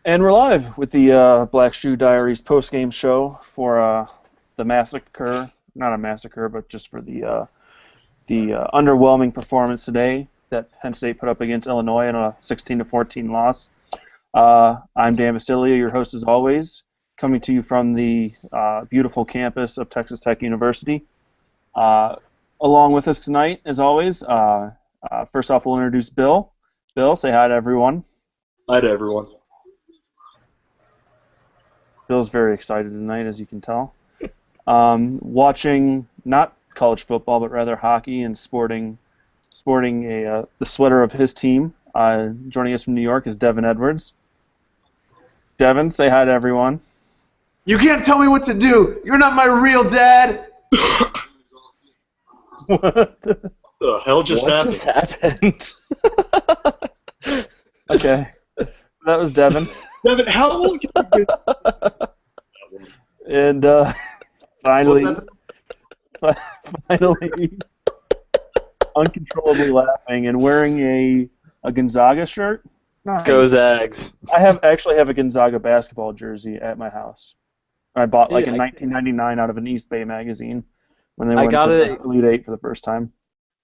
And we're live with the Black Shoe Diaries post-game show for the massacre, not a massacre, but just for the underwhelming performance today that Penn State put up against Illinois in a 16-14 loss. I'm Dan Basilia, your host as always, coming to you from the beautiful campus of Texas Tech University. Along with us tonight, as always, first off, we'll introduce Bill. Bill, say hi to everyone. Hi to everyone. Bill's very excited tonight, as you can tell. Watching not college football, but rather hockey and sporting the sweater of his team. Joining us from New York is Devin Edwards. Devin, say hi to everyone. You can't tell me what to do. You're not my real dad. What the hell just happened? Okay, that was Devin. Devin, how old can you be? And finally, uncontrollably laughing and wearing a Gonzaga shirt. Nice. Go Zags. I actually have a Gonzaga basketball jersey at my house. I bought in 1999 out of an East Bay magazine when they went to the Elite Eight for the first time.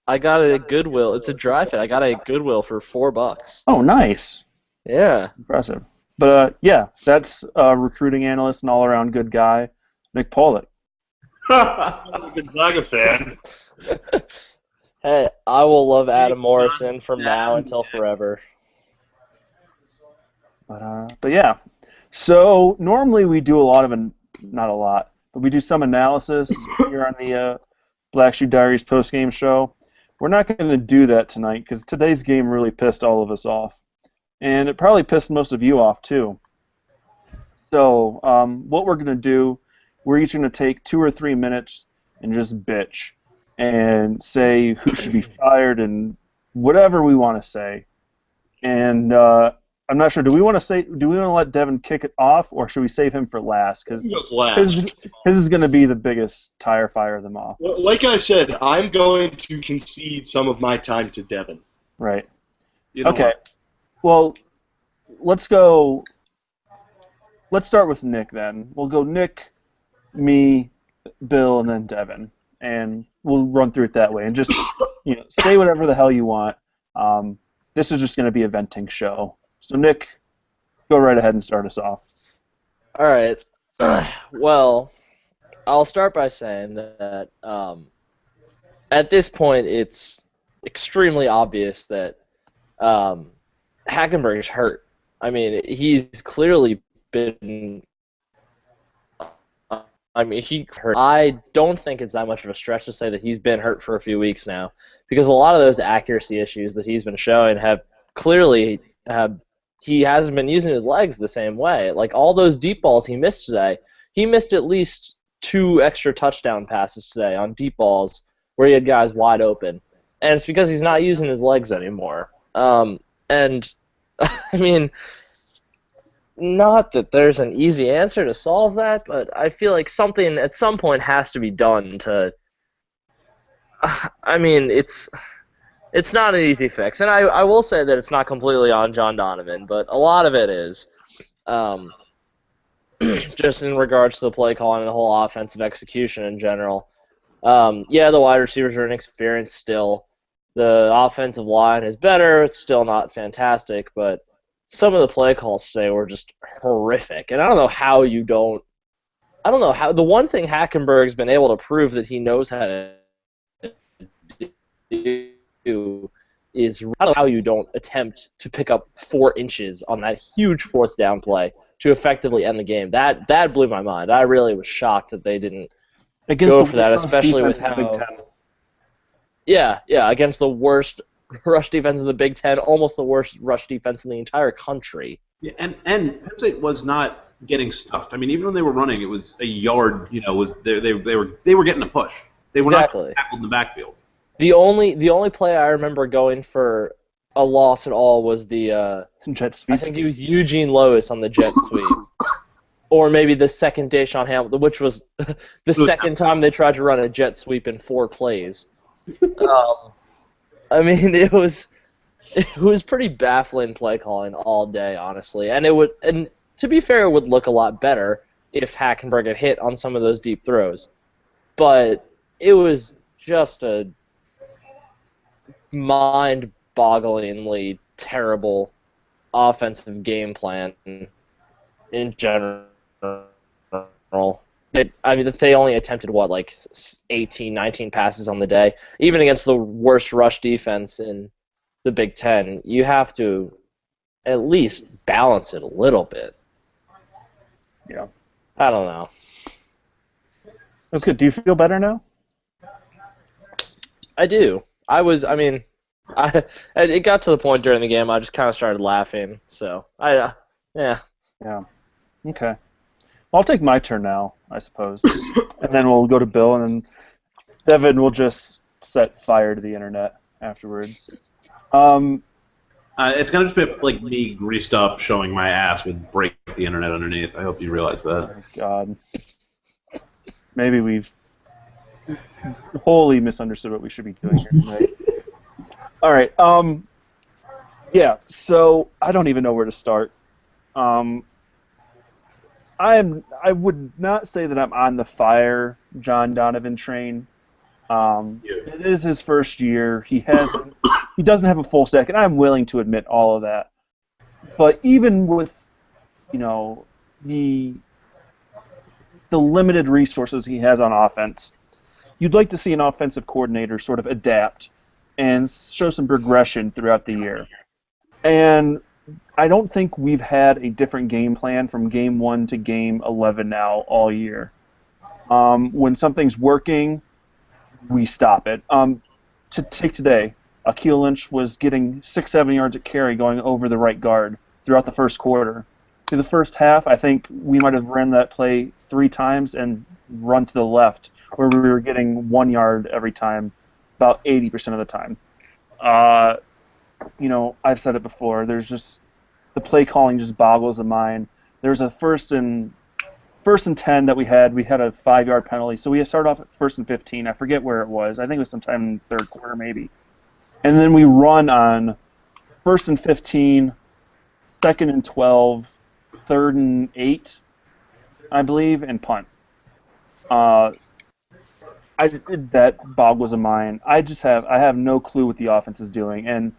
I got it at Goodwill. It's a dry fit. I got it at Goodwill for $4. Oh, nice. Yeah. Impressive. But yeah, that's a recruiting analyst and all-around good guy, Nick Pollitt. I'm a Gonzaga fan. Hey, I will love Adam Morrison from now until forever. But yeah, so normally we do a lot of, not a lot, but we do some analysis here on the Black Shoe Diaries post-game show. We're not going to do that tonight because today's game really pissed all of us off. And it probably pissed most of you off, too. So what we're going to do, we're each going to take 2 or 3 minutes and just bitch and say who should be fired and whatever we want to say. And I'm not sure, do we want to let Devin kick it off, or should we save him for last? Because his is going to be the biggest tire fire of them all. Well, like I said, I'm going to concede some of my time to Devin. Right. Okay. Well, let's start with Nick then. We'll go Nick, me, Bill, and then Devin, and we'll run through it that way. And just say whatever the hell you want. This is just going to be a venting show. So Nick, go right ahead and start us off. All right. Well, I'll start by saying that at this point it's extremely obvious that Hackenberg is hurt. I mean, he's clearly been. He hurt. I don't think it's that much of a stretch to say that he's been hurt for a few weeks now, because a lot of those accuracy issues that he's been showing have clearly he hasn't been using his legs the same way. Like all those deep balls he missed today, he missed at least 2 extra touchdown passes today on deep balls where he had guys wide open, and it's because he's not using his legs anymore. And I mean, not that there's an easy answer to solve that, but I feel like something at some point has to be done to. I mean, it's not an easy fix, and I will say that it's not completely on John Donovan, but a lot of it is, just in regards to the play calling and the whole offensive execution in general. Yeah, the wide receivers are inexperienced still. The offensive line is better. It's still not fantastic, but some of the play calls today were just horrific. And I don't know how the one thing Hackenberg's been able to prove that he knows how to do is I don't know how you don't attempt to pick up 4 inches on that huge 4th down play to effectively end the game. That blew my mind. I really was shocked that they didn't go for that, especially with how. Yeah, against the worst rush defense in the Big Ten, almost the worst rush defense in the entire country. Yeah, and Penn State was not getting stuffed. I mean, even when they were running, it was a yard. They were getting a push. They were not tackled in the backfield. The only play I remember going for a loss at all was the jet sweep. I think it was Eugene Lois on the jet sweep. Or maybe the second Deshaun Hamilton, which was the second time they tried to run a jet sweep in 4 plays. I mean, it was it was pretty baffling play calling all day, honestly. And to be fair, it would look a lot better if Hackenberg had hit on some of those deep throws. But it was just a mind-bogglingly terrible offensive game plan in general. They only attempted, 18, 19 passes on the day. Even against the worst rush defense in the Big Ten, you have to at least balance it a little bit. Yeah. I don't know. That's good. Do you feel better now? I do. It got to the point during the game I just kind of started laughing. So, yeah. Yeah. Okay. I'll take my turn now, I suppose. And then we'll go to Bill, and then Devin will just set fire to the internet afterwards. It's going to just be like me greased up showing my ass would break the internet underneath. I hope you realize that. Oh, God. Maybe we've wholly misunderstood what we should be doing here tonight. All right. Yeah, so I don't even know where to start. I would not say that I'm on the fire John Donovan train. It is his first year. He doesn't have a full stack, and I'm willing to admit all of that. But even with, the limited resources he has on offense, you'd like to see an offensive coordinator sort of adapt and show some progression throughout the year. And I don't think we've had a different game plan from game 1 to game 11 now all year. When something's working, we stop it. To take today, Akeel Lynch was getting 6-7 yards at carry going over the right guard throughout the first quarter. Through the first half, I think we might have ran that play 3 times and run to the left, where we were getting 1 yard every time, about 80% of the time. I've said it before. There's just the play calling just boggles the mind. There's a first and 10 that we had. We had a 5-yard penalty, so we started off at 1st and 15. I forget where it was. I think it was sometime in the third quarter, maybe. And then we run on 1st and 15, 2nd and 12, 3rd and 8, I believe, and punt. That boggles the mind. I have no clue what the offense is doing, and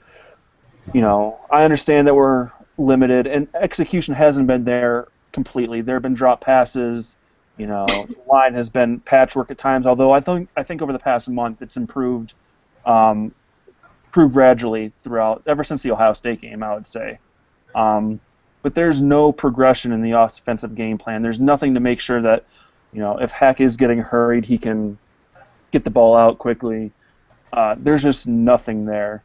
I understand that we're limited, and execution hasn't been there completely. There have been drop passes. The line has been patchwork at times. Although I think over the past month it's improved gradually throughout, ever since the Ohio State game, I would say. But there's no progression in the offensive game plan. There's nothing to make sure that if Hack is getting hurried, he can get the ball out quickly. There's just nothing there.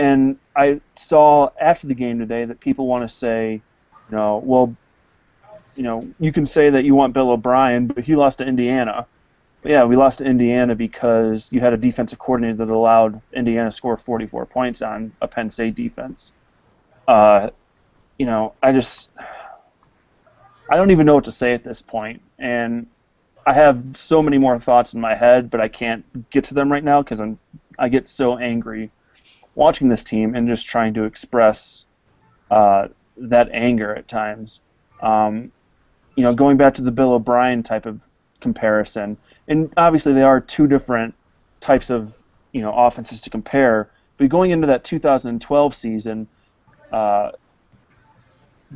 And I saw after the game today that people want to say, you can say that you want Bill O'Brien, but he lost to Indiana. But yeah, we lost to Indiana because you had a defensive coordinator that allowed Indiana to score 44 points on a Penn State defense. I don't even know what to say at this point. And I have so many more thoughts in my head, but I can't get to them right now because I get so angry watching this team and just trying to express that anger at times. Going back to the Bill O'Brien type of comparison, and obviously they are 2 different types of offenses to compare. But going into that 2012 season, Bill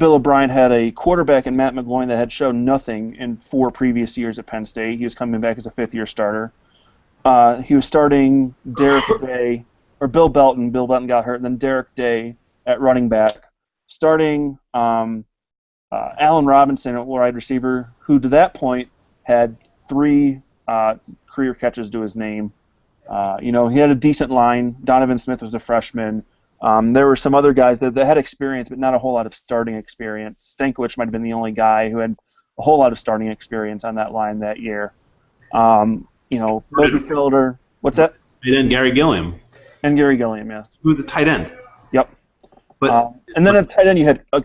O'Brien had a quarterback in Matt McGloin that had shown nothing in 4 previous years at Penn State. He was coming back as a 5th-year starter. He was starting Derek Day, or Bill Belton. Bill Belton got hurt, and then Derek Day at running back. Starting Allen Robinson at wide receiver, who to that point had 3 career catches to his name. He had a decent line. Donovan Smith was a freshman. There were some other guys that had experience, but not a whole lot of starting experience. Stankiewicz might have been the only guy who had a whole lot of starting experience on that line that year. Mosby Fielder. What's that? And then Gary Gilliam. And Gary Gilliam, yeah. Who was a tight end. Yep. And then at tight end you had a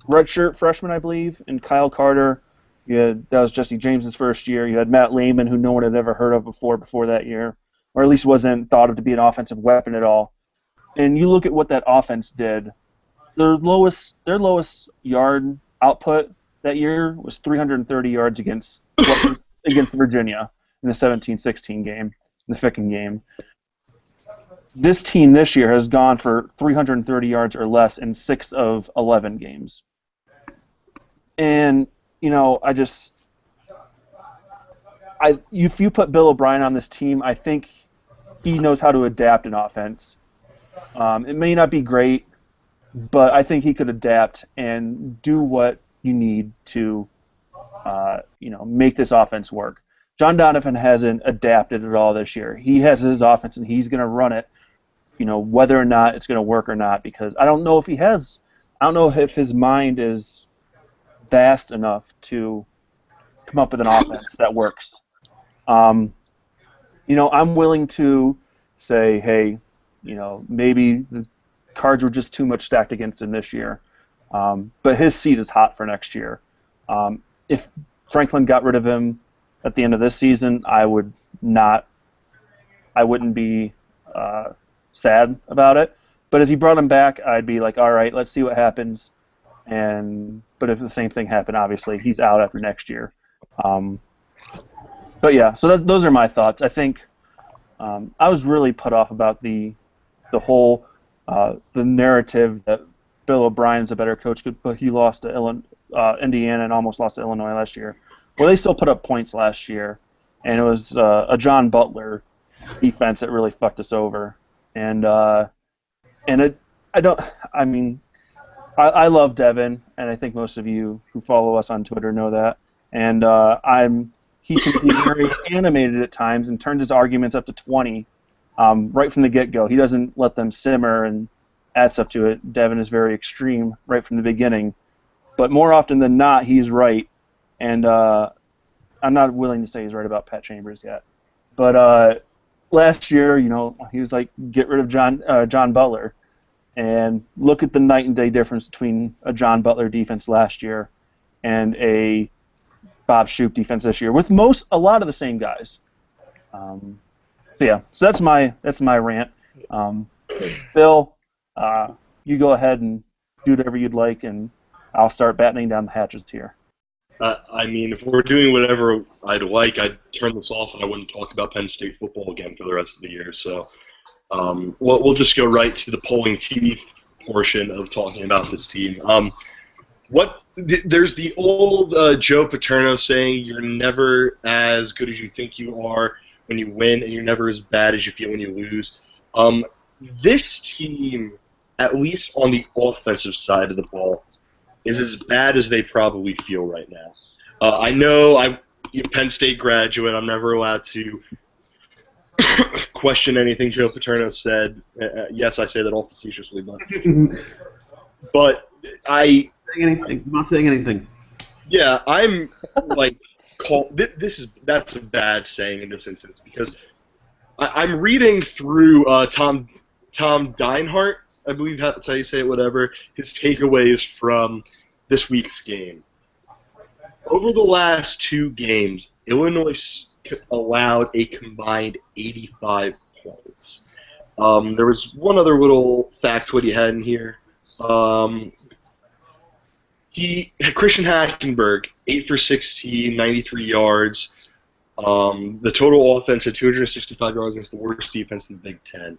redshirt freshman, I believe, and Kyle Carter. That was Jesse James's first year. You had Matt Lehman, who no one had ever heard of before that year, or at least wasn't thought of to be an offensive weapon at all. and you look at what that offense did. Their lowest yard output that year was 330 yards against Virginia in the 17-16 game, in the Ficken game. This team this year has gone for 330 yards or less in 6 of 11 games. And, if you put Bill O'Brien on this team, I think he knows how to adapt an offense. It may not be great, but I think he could adapt and do what you need to, make this offense work. John Donovan hasn't adapted at all this year. He has his offense, and he's going to run it, whether or not it's going to work or not, because I don't know if his mind is vast enough to come up with an offense that works. I'm willing to say, hey, maybe the cards were just too much stacked against him this year. But his seat is hot for next year. If Franklin got rid of him at the end of this season, I wouldn't be sad about it. But if he brought him back, I'd be like, all right, let's see what happens. But if the same thing happened, obviously he's out after next year. But yeah, so those are my thoughts. I think I was really put off about the whole the narrative that Bill O'Brien's a better coach, but he lost to Indiana and almost lost to Illinois last year. Well, they still put up points last year, and it was a John Butler defense that really fucked us over. I love Devin, and I think most of you who follow us on Twitter know that. And he can be very animated at times and turns his arguments up to 20 right from the get-go. He doesn't let them simmer and add stuff to it. Devin is very extreme right from the beginning. But more often than not, he's right. And I'm not willing to say he's right about Pat Chambers yet. But last year, he was like, get rid of John Butler. And look at the night and day difference between a John Butler defense last year and a Bob Shoop defense this year, with a lot of the same guys. So that's my rant. Bill, you go ahead and do whatever you'd like, and I'll start battening down the hatches here. If we're doing whatever I'd like, I'd turn this off and I wouldn't talk about Penn State football again for the rest of the year. So we'll just go right to the pulling teeth portion of talking about this team. There's the old Joe Paterno saying, you're never as good as you think you are when you win, and you're never as bad as you feel when you lose. This team, at least on the offensive side of the ball, is as bad as they probably feel right now. I know I'm a Penn State graduate. I'm never allowed to question anything Joe Paterno said. Yes, I say that all facetiously, but I'm not saying anything. Yeah, I'm like that's a bad saying in this instance, because I'm reading through Tom Dinehart, I believe that's how you say it, whatever, his takeaways from this week's game. Over the last 2 games, Illinois allowed a combined 85 points. There was one other little factoid he had in here. Christian Hackenberg, 8 for 16, 93 yards. The total offense at 265 yards against the worst defense in the Big Ten.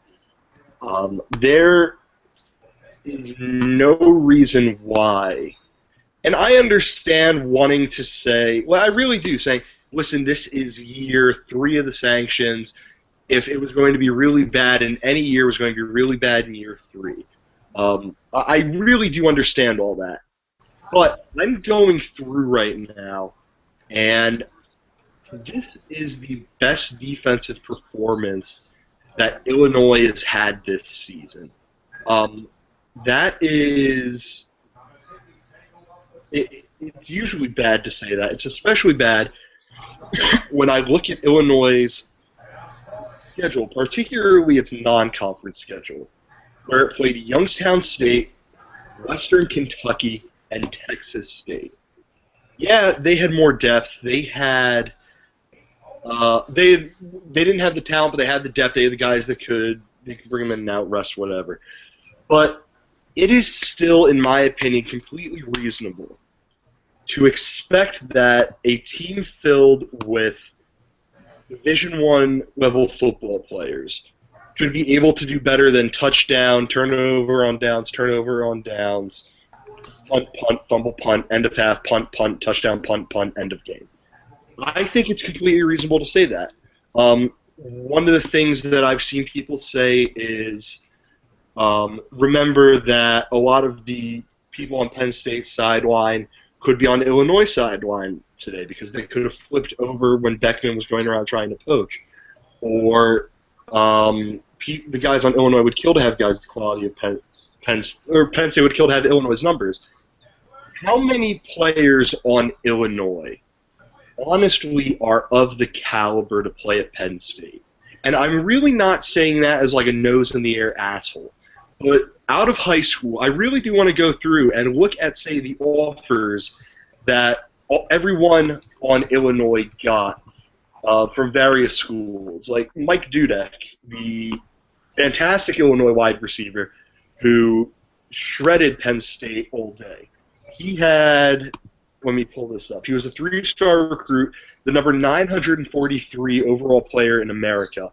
There is no reason why. And I understand wanting to say, well, I really do, saying, listen, this is year 3 of the sanctions. If it was going to be really bad in any year, it was going to be really bad in year 3. I really do understand all that. But I'm going through right now, and this is the best defensive performance that Illinois has had this season. That is... It's usually bad to say that. It's especially bad when I look at Illinois' schedule, particularly its non-conference schedule, where it played Youngstown State, Western Kentucky, and Texas State. Yeah, they had more depth. They didn't have the talent, but they had the depth. They had the guys that could they can bring him in and out, rest, whatever. But it is still, in my opinion, completely reasonable to expect that a team filled with Division I level football players should be able to do better than touchdown, turnover on downs, punt, punt, fumble, punt, end of half, punt, punt, touchdown, punt, punt, end of game. I think it's completely reasonable to say that. One of the things that I've seen people say is remember that a lot of the people on Penn State's sideline could be on the Illinois sideline today because they could have flipped over when Beckman was going around trying to poach. Or the guys on Illinois would kill to have guys the quality of Penn State would kill to have Illinois' numbers. How many players on Illinois honestly are of the caliber to play at Penn State? And I'm really not saying that as like a nose-in-the-air asshole. But out of high school, I really do want to go through and look at, say, the offers that everyone on Illinois got from various schools. Like Mike Dudek, the fantastic Illinois wide receiver who shredded Penn State all day. He had, let me pull this up, he was a 3-star recruit, the number 943 overall player in America.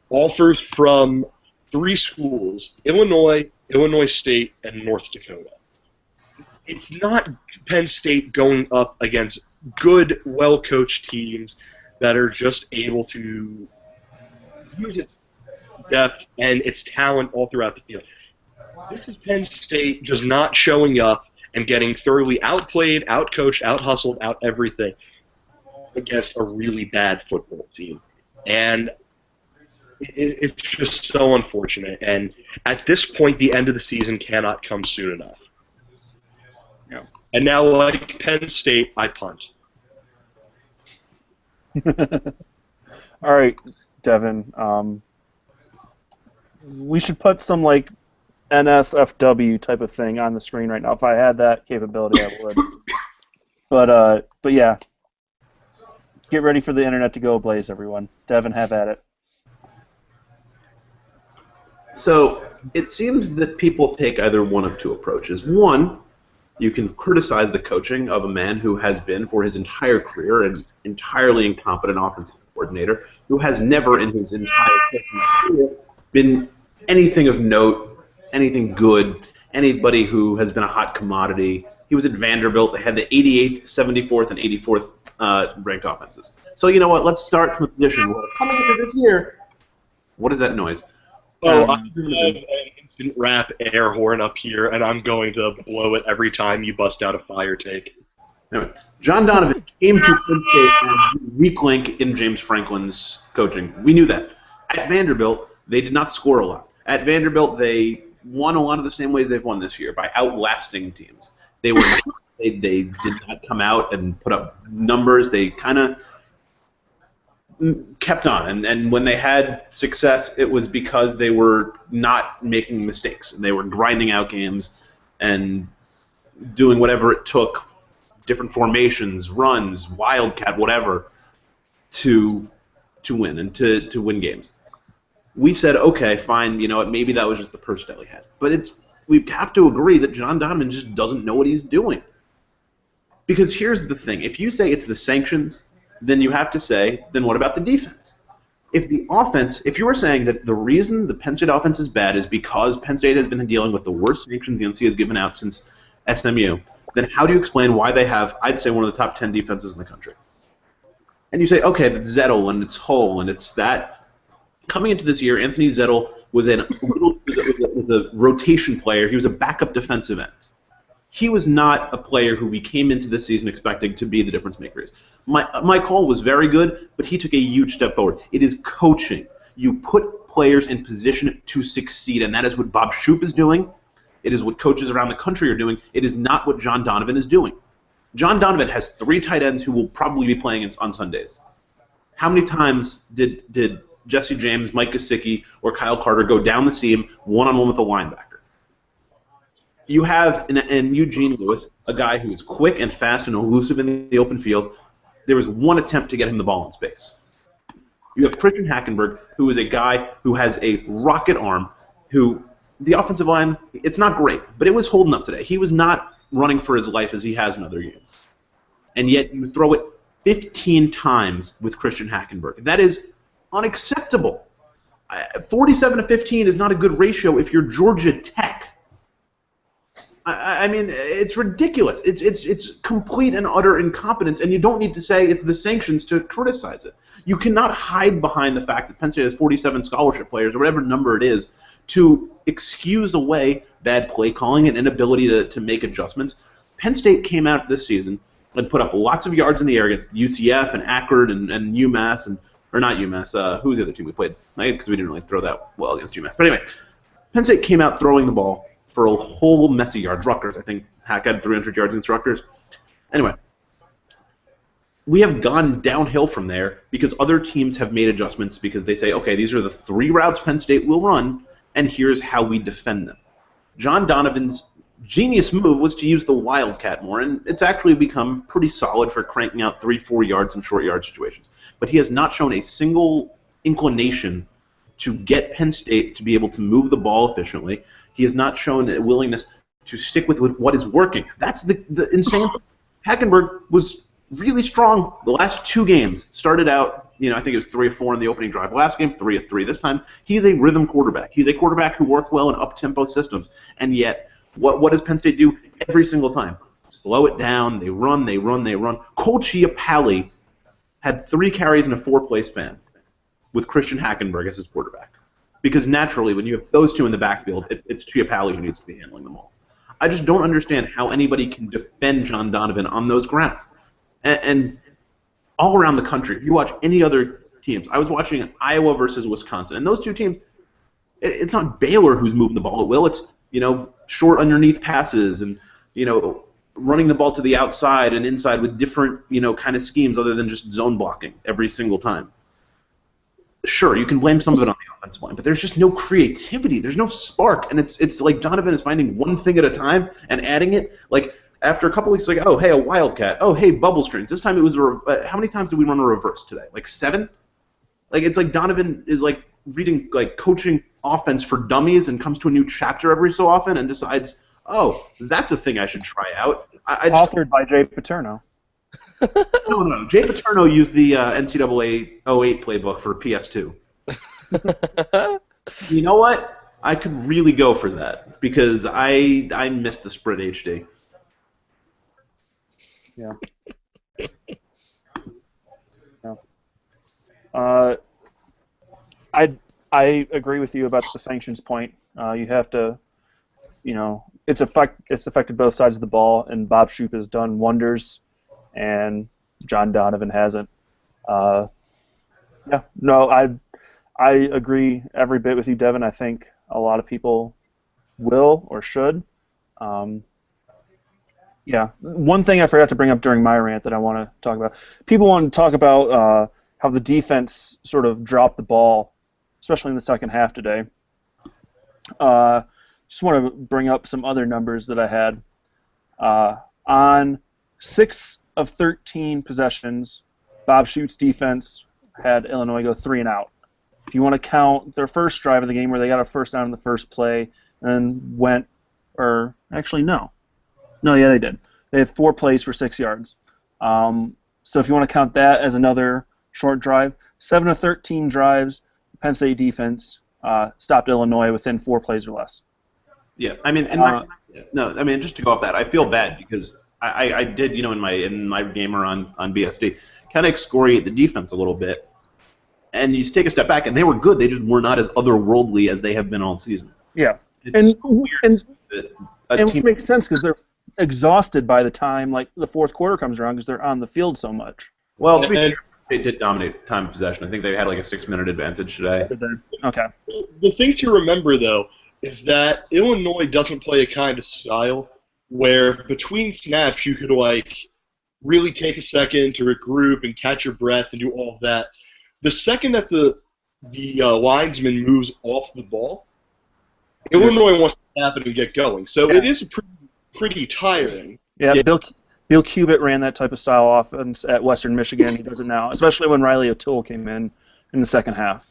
Offers from 3 schools, Illinois, Illinois State, and North Dakota. It's not Penn State going up against good, well-coached teams that are just able to use its depth and its talent all throughout the field. This is Penn State just not showing up and getting thoroughly outplayed, outcoached, out-hustled, out-everything against a really bad football team. And it's just so unfortunate. And at this point, the end of the season cannot come soon enough. Yeah. And now, like Penn State, I punt. All right, Devin. We should put some like NSFW type of thing on the screen right now. If I had that capability, I would. But yeah, get ready for the internet to go ablaze, everyone. Devin, have at it. So it seems that people take either one of two approaches. One, you can criticize the coaching of a man who has been for his entire career an entirely incompetent offensive coordinator who has never in his entire career been anything of note, anything good, anybody who has been a hot commodity. He was at Vanderbilt. They had the 88th, 74th, and 84th ranked offenses. So you know what? Let's start from a position where coming into this year, what is that noise? Oh, I have an instant rap air horn up here, and I'm going to blow it every time you bust out a fire take. Anyway, John Donovan came to Penn State as a weak link in James Franklin's coaching. We knew that. At Vanderbilt, they did not score a lot. At Vanderbilt, they won a lot of the same ways they've won this year, by outlasting teams. They did not come out and put up numbers. They kind of kept on, and when they had success, it was because they were not making mistakes, and they were grinding out games and doing whatever it took, different formations, runs, wildcat, whatever, to win and to win games. We said, okay, fine, you know what, maybe that was just the personnel he had. But we have to agree that John Donovan just doesn't know what he's doing. Because here's the thing, if you say it's the sanctions, then you have to say, then what about the defense? If the offense, if you were saying that the reason the Penn State offense is bad is because Penn State has been dealing with the worst sanctions the NCAA has given out since SMU, then how do you explain why they have, I'd say, one of the top 10 defenses in the country? And you say, okay, it's Zettel and it's Hull and it's that. Coming into this year, Anthony Zettel was a rotation player. He was a backup defensive end. He was not a player who we came into this season expecting to be the difference makers. Mike Hall was very good, but he took a huge step forward. It is coaching. You put players in position to succeed, and that is what Bob Shoop is doing. It is what coaches around the country are doing. It is not what John Donovan is doing. John Donovan has 3 tight ends who will probably be playing on Sundays. How many times did Jesse James, Mike Gesicki, or Kyle Carter go down the seam one-on-one with a linebacker? You have in Eugene Lewis a guy who is quick and fast and elusive in the open field. There was one attempt to get him the ball in space. You have Christian Hackenberg, who is a guy who has a rocket arm, who the offensive line, it's not great, but it was holding up today. He was not running for his life as he has in other games. And yet you throw it 15 times with Christian Hackenberg. That is unacceptable. 47 to 15 is not a good ratio if you're Georgia Tech. I mean, it's ridiculous. It's complete and utter incompetence, and you don't need to say it's the sanctions to criticize it. You cannot hide behind the fact that Penn State has 47 scholarship players, or whatever number it is, to excuse away bad play calling and inability to make adjustments. Penn State came out this season and put up lots of yards in the air against UCF and Akron and UMass, or not UMass, who was the other team we played? Because we didn't really throw that well against UMass. But anyway, Penn State came out throwing the ball for a whole mess of yards. Rutgers, I think Hack had 300 yards against Rutgers. Anyway, we have gone downhill from there because other teams have made adjustments because they say, okay, these are the 3 routes Penn State will run, and here's how we defend them. John Donovan's genius move was to use the Wildcat more, and it's actually become pretty solid for cranking out 3-4 yards in short yard situations. But he has not shown a single inclination to get Penn State to be able to move the ball efficiently. He has not shown a willingness to stick with what is working. That's the insane thing. Hackenberg was really strong the last 2 games. Started out, I think it was 3 of 4 in the opening drive. Last game, 3 of 3. This time, he's a rhythm quarterback. He's a quarterback who worked well in up-tempo systems. And yet, what does Penn State do every single time? Slow it down. They run, they run, they run. Cole Chiapelli had 3 carries in a 4-play span with Christian Hackenberg as his quarterback. Because naturally, when you have those 2 in the backfield, it's Chiapelli who needs to be handling them all. I just don't understand how anybody can defend John Donovan on those grounds. And all around the country, if you watch any other teams, I was watching Iowa versus Wisconsin, and those 2 teams, it's not Baylor who's moving the ball at will. It's short underneath passes and running the ball to the outside and inside with different kind of schemes other than just zone blocking every single time. Sure, you can blame some of it on the offensive line, but there's just no creativity. There's no spark, and it's like Donovan is finding one thing at a time and adding it. Like after a couple weeks, like, oh hey, a wildcat. Oh hey, bubble screens. This time it was how many times did we run a reverse today? Like 7. Like it's like Donovan is like reading like coaching offense for dummies and comes to a new chapter every so often and decides, oh, that's a thing I should try out. Authored by Jay Paterno. No. Jay Paterno used the NCAA 08 playbook for PS2. You know what? I could really go for that because I missed the Sprint HD. Yeah. I agree with you about the sanctions point. You have to, it's affected both sides of the ball, and Bob Shoop has done wonders, and John Donovan hasn't. I agree every bit with you, Devin. I think a lot of people will or should. One thing I forgot to bring up during my rant that I want to talk about. People want to talk about how the defense sort of dropped the ball, especially in the second half today. Just want to bring up some other numbers that I had. On 6 of 13 possessions, Bob Shoop's defense had Illinois go 3 and out. If you want to count their first drive of the game where they got a first down in the first play and went, or actually no. No, yeah, they did. They had 4 plays for 6 yards. So if you want to count that as another short drive, 7 of 13 drives, Penn State defense stopped Illinois within 4 plays or less. Yeah, I mean, just to go off that, I feel bad because I did, in my gamer on BSD, kind of excoriate the defense a little bit, and you take a step back, and they were good. They just were not as otherworldly as they have been all season. Yeah, and it makes sense because they're exhausted by the time the fourth quarter comes around because they're on the field so much. Well, to be fair, they did dominate time of possession. I think they had like a 6-minute advantage today. Okay. The thing to remember, though, is that Illinois doesn't play a kind of style where between snaps you could really take a second to regroup and catch your breath and do all of that. The second that the linesman moves off the ball, Illinois wants to snap it and get going. So it is pretty tiring. Yeah, Bill Cubitt ran that type of style offense at Western Michigan. He does it now, especially when Riley O'Toole came in in the second half.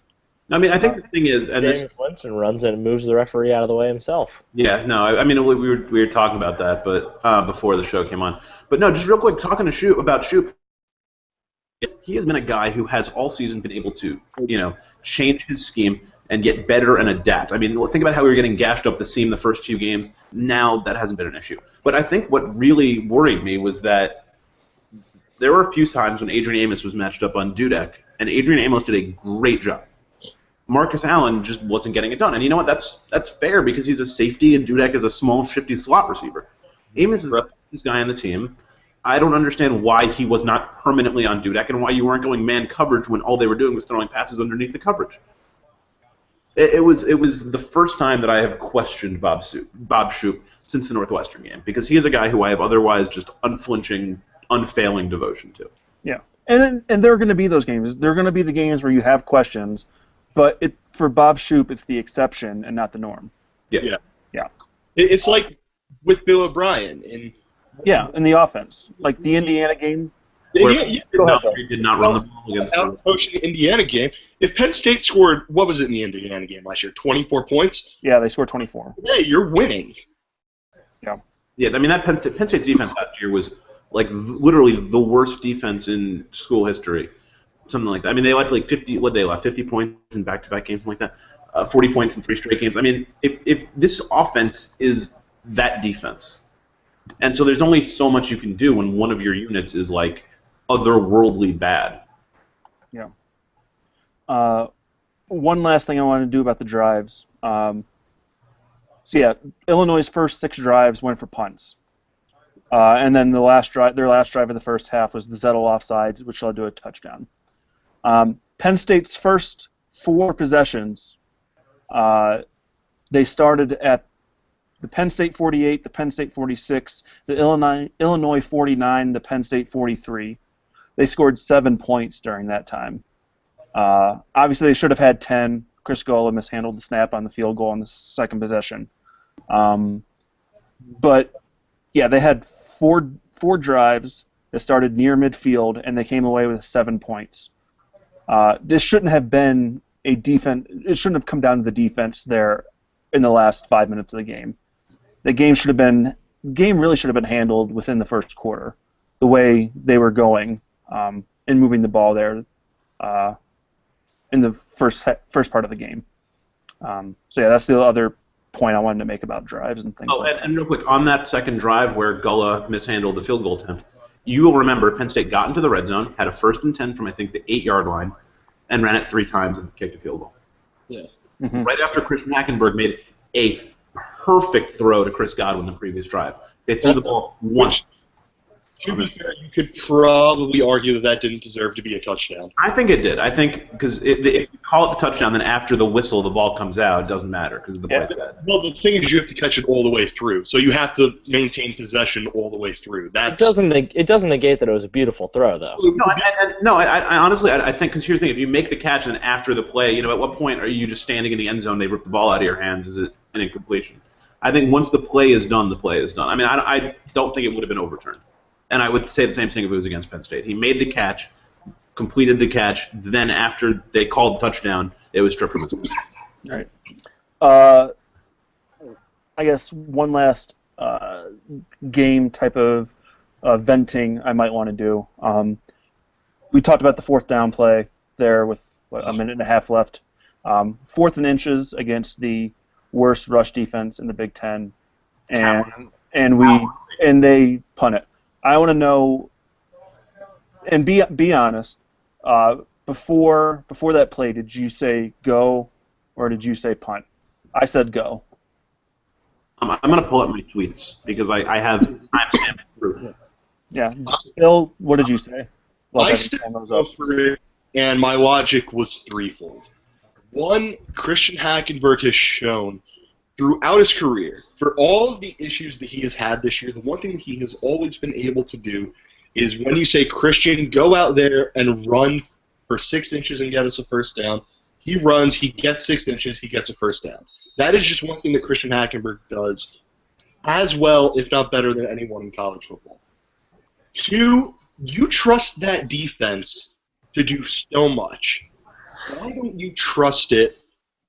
I mean, I think the thing is, and James Winston runs it and moves the referee out of the way himself. Yeah, no, I mean, we were talking about that, but before the show came on. But no, just real quick, talking to Shoop. He has been a guy who has all season been able to, change his scheme and get better and adapt. I mean, think about how we were getting gashed up the seam the first few games. Now that hasn't been an issue. But I think what really worried me was that there were a few times when Adrian Amos was matched up on Dudek, and Adrian Amos did a great job. Marcus Allen just wasn't getting it done. And you know what? That's fair because he's a safety and Dudek is a small, shifty slot receiver. Amos is the fastest guy on the team. I don't understand why he was not permanently on Dudek and why you weren't going man coverage when all they were doing was throwing passes underneath the coverage. It was the first time that I have questioned Bob Shoop since the Northwestern game because he is a guy who I have otherwise just unflinching, unfailing devotion to. Yeah, and there are going to be those games. There are going to be the games where you have questions. But for Bob Shoop, it's the exception and not the norm. Yeah. It's like with Bill O'Brien in the offense, like the Indiana game. He did not run the ball against them. Coaching the Indiana game. If Penn State scored, what was it in the Indiana game last year? 24 points. Yeah, they scored 24. Hey, you're winning. Yeah. Yeah, I mean that Penn State's defense last year was like literally the worst defense in school history. Something like that. I mean, they left like 50. What they left 50 points in back-to-back games, something like that. 40 points in 3 straight games. I mean, if this offense is that defense, and so there's only so much you can do when one of your units is like otherworldly bad. Yeah. One last thing I wanted to do about the drives. Illinois' first 6 drives went for punts. And then their last drive of the first half was the Zettel offsides, which led to a touchdown. Penn State's first 4 possessions, they started at the Penn State 48, the Penn State 46, the Illinois 49, the Penn State 43. They scored 7 points during that time. Obviously, they should have had 10. Chris Gola mishandled the snap on the field goal on the second possession. But yeah, they had four drives that started near midfield, and they came away with 7 points. This shouldn't have been a defense. It shouldn't have come down to the defense there in the last 5 minutes of the game. The game really should have been handled within the first quarter, the way they were going and moving the ball there in the first part of the game. That's the other point I wanted to make about drives and things. And real quick, on that second drive where Gullah mishandled the field goal attempt, you will remember Penn State got into the red zone, had a 1st and 10 from I think the 8-yard line, and ran it 3 times and kicked a field goal. Yeah. Mm-hmm. Right after Christian Hackenberg made a perfect throw to Chris Godwin the previous drive. They threw the ball once. To be fair, you could probably argue that didn't deserve to be a touchdown. I think it did. I think because if you call it the touchdown, then after the whistle, the ball comes out. It doesn't matter because the play's dead. Well, the thing is, you have to catch it all the way through, so you have to maintain possession all the way through. It doesn't negate that it was a beautiful throw, though. I honestly think because here's the thing: if you make the catch and after the play, at what point are you just standing in the end zone? They rip the ball out of your hands. Is it an incompletion? I think once the play is done, the play is done. I mean, I don't think it would have been overturned. And I would say the same thing if it was against Penn State. He made the catch, completed the catch, then after they called the touchdown, it was stripped from his hands. All right. I guess one last game type of venting I might want to do. We talked about the 4th down play there with a minute and a half left. 4th and inches against the worst rush defense in the Big Ten, and they punt it. I want to know, and be honest. Before that play, did you say go, or did you say punt? I said go. I'm going to pull up my tweets because I have timestamp proof. Yeah, Bill, what did you say? I said go for it, and my logic was threefold. One, Christian Hackenberg has shown throughout his career, for all of the issues that he has had this year, the one thing that he has always been able to do is when you say, Christian, go out there and run for 6 inches and get us a first down, he runs, he gets 6 inches, he gets a first down. That is just one thing that Christian Hackenberg does as well, if not better than anyone in college football. 2, you trust that defense to do so much. why don't you trust it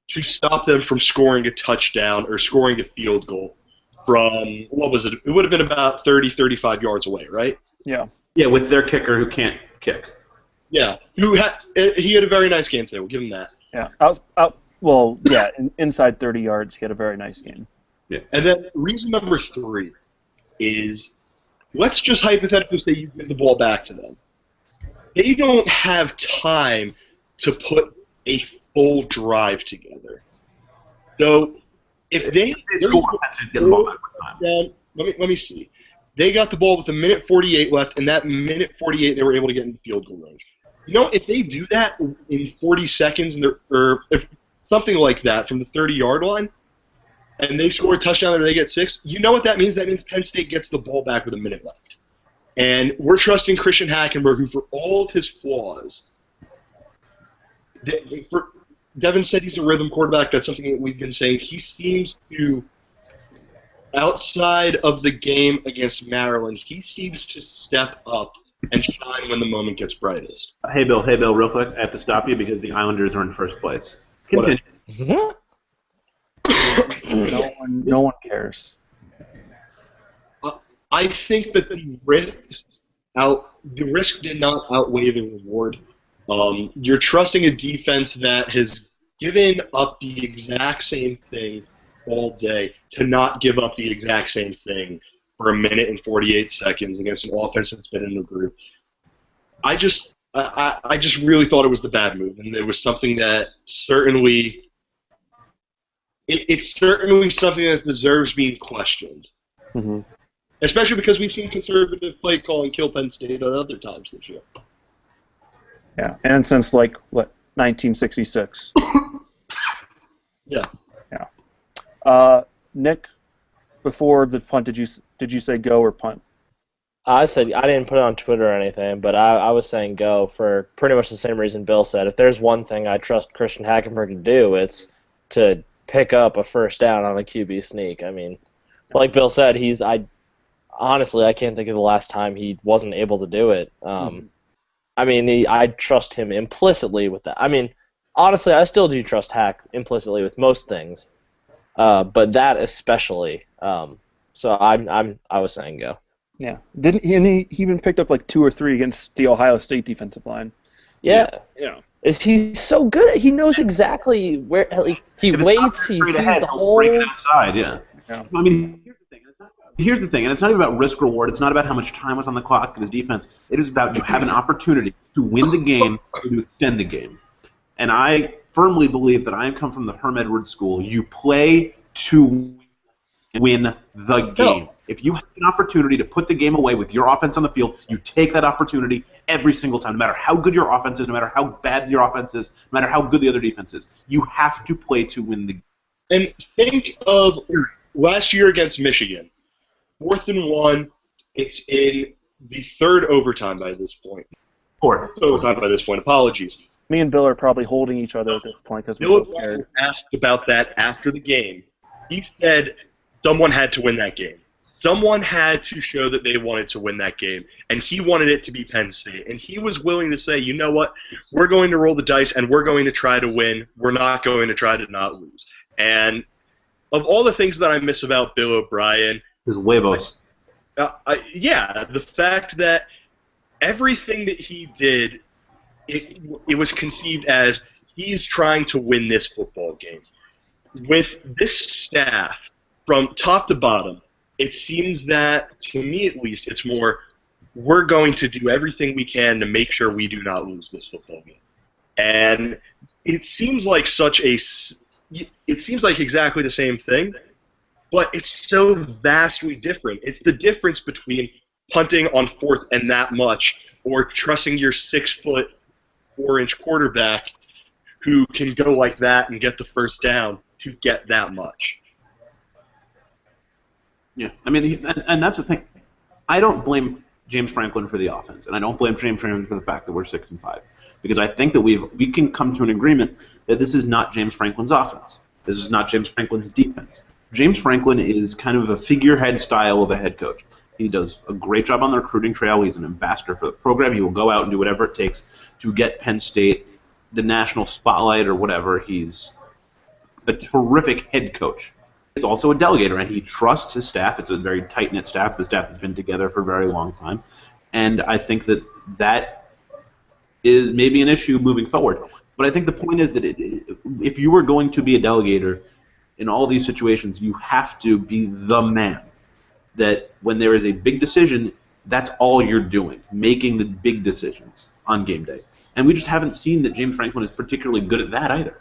to stop them from scoring a touchdown or scoring a field goal from, what was it? It would have been about 30, 35 yards away, right? Yeah. Yeah, with their kicker who can't kick. Yeah. He had a very nice game today. We'll give him that. Yeah. Inside 30 yards, he had a very nice game. Yeah. And then reason number 3 is, let's just hypothetically say you give the ball back to them. They don't have time to put a full drive together. So if they get the ball back with time. Let me see. They got the ball with 1:48 left, and that 1:48 they were able to get in field goal range. You know, if they do that in 40 seconds, or if something like that from the 30-yard line, and they score a touchdown or they get 6, you know what that means? That means Penn State gets the ball back with a minute left. And we're trusting Christian Hackenberg, who, for all of his flaws, Devin said he's a rhythm quarterback. That's something that we've been saying. He seems to, outside of the game against Maryland, he seems to step up and shine when the moment gets brightest. Hey, Bill, real quick. I have to stop you because the Islanders are in first place. Continue. No one cares. I think that the risk did not outweigh the reward. You're trusting a defense that has given up the exact same thing all day to not give up the exact same thing for 1:48 against an offense that's been in the group. I just really thought it was the bad move, and it was something that certainly it's certainly something that deserves being questioned. Mm-hmm. Especially because we've seen conservative play calling kill Penn State at other times this year. Yeah, and since 1966. Yeah. Nick, before the punt, did you say go or punt? I said I didn't put it on Twitter or anything, but I was saying go for pretty much the same reason Bill said. If there's one thing I trust Christian Hackenberg to do, it's to pick up a first down on a QB sneak. I mean, like Bill said, honestly, I can't think of the last time he wasn't able to do it. I mean, I trust him implicitly with that. I mean, honestly, I still do trust Hack implicitly with most things, but that especially. So I was saying go. Yeah, didn't he? And he even picked up 2 or 3 against the Ohio State defensive line. Yeah. He's so good. He knows exactly where he waits. He sees the holes. Break it outside. Yeah. I mean, here's the thing, and it's not even about risk reward. It's not about how much time was on the clock in his defense. It is about you have an opportunity to win the game or to extend the game. And I firmly believe that I come from the Herm Edwards school. You play to win the game. If you have an opportunity to put the game away with your offense on the field, you take that opportunity every single time, no matter how good your offense is, no matter how bad your offense is, no matter how good the other defense is. You have to play to win the game. And think of last year against Michigan. 4th and 1. It's in the 3rd overtime by this point. 4th overtime by this point. Apologies. Me and Bill are probably holding each other at this point because we're so scared. Asked about that after the game. He said someone had to win that game. Someone had to show that they wanted to win that game, and he wanted it to be Penn State. And he was willing to say, you know what, we're going to roll the dice, and we're going to try to win. We're not going to try to not lose. And of all the things that I miss about Bill O'Brien, his huevos. The fact that everything that he did, it was conceived as he's trying to win this football game. With this staff, from top to bottom, it seems that, to me at least, it's more, we're going to do everything we can to make sure we do not lose this football game. And it seems like exactly the same thing, but it's so vastly different. It's the difference between punting on 4th and that much, or trusting your 6'4" quarterback who can go like that and get the first down to get that much. Yeah, I mean, and that's the thing. I don't blame James Franklin for the offense, and I don't blame James Franklin for the fact that we're 6-5, because I think that we can come to an agreement that this is not James Franklin's offense. This is not James Franklin's defense. James Franklin is kind of a figurehead style of a head coach. He does a great job on the recruiting trail. He's an ambassador for the program. He will go out and do whatever it takes to get Penn State the national spotlight or whatever. He's a terrific head coach. He's also a delegator, and he trusts his staff. It's a very tight-knit staff. The staff has been together for a very long time. And I think that is maybe an issue moving forward. But I think the point is that if you were going to be a delegator in all these situations, you have to be the man. That when there is a big decision, that's all you're doing, making the big decisions on game day. And we just haven't seen that James Franklin is particularly good at that either.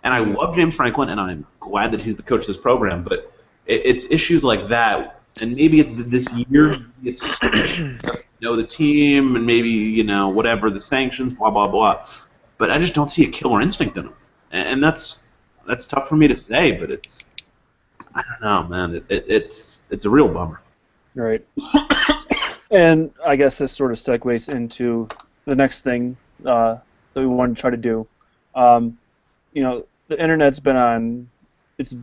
And I love James Franklin, and I'm glad that he's the coach of this program, but it's issues like that, and maybe it's this year, it's the team, and maybe, whatever, the sanctions, blah, blah, blah. But I just don't see a killer instinct in him. And that's tough for me to say, but I don't know, man. It's a real bummer. Right. And I guess this sort of segues into the next thing that we want to try to do. The internet's been it's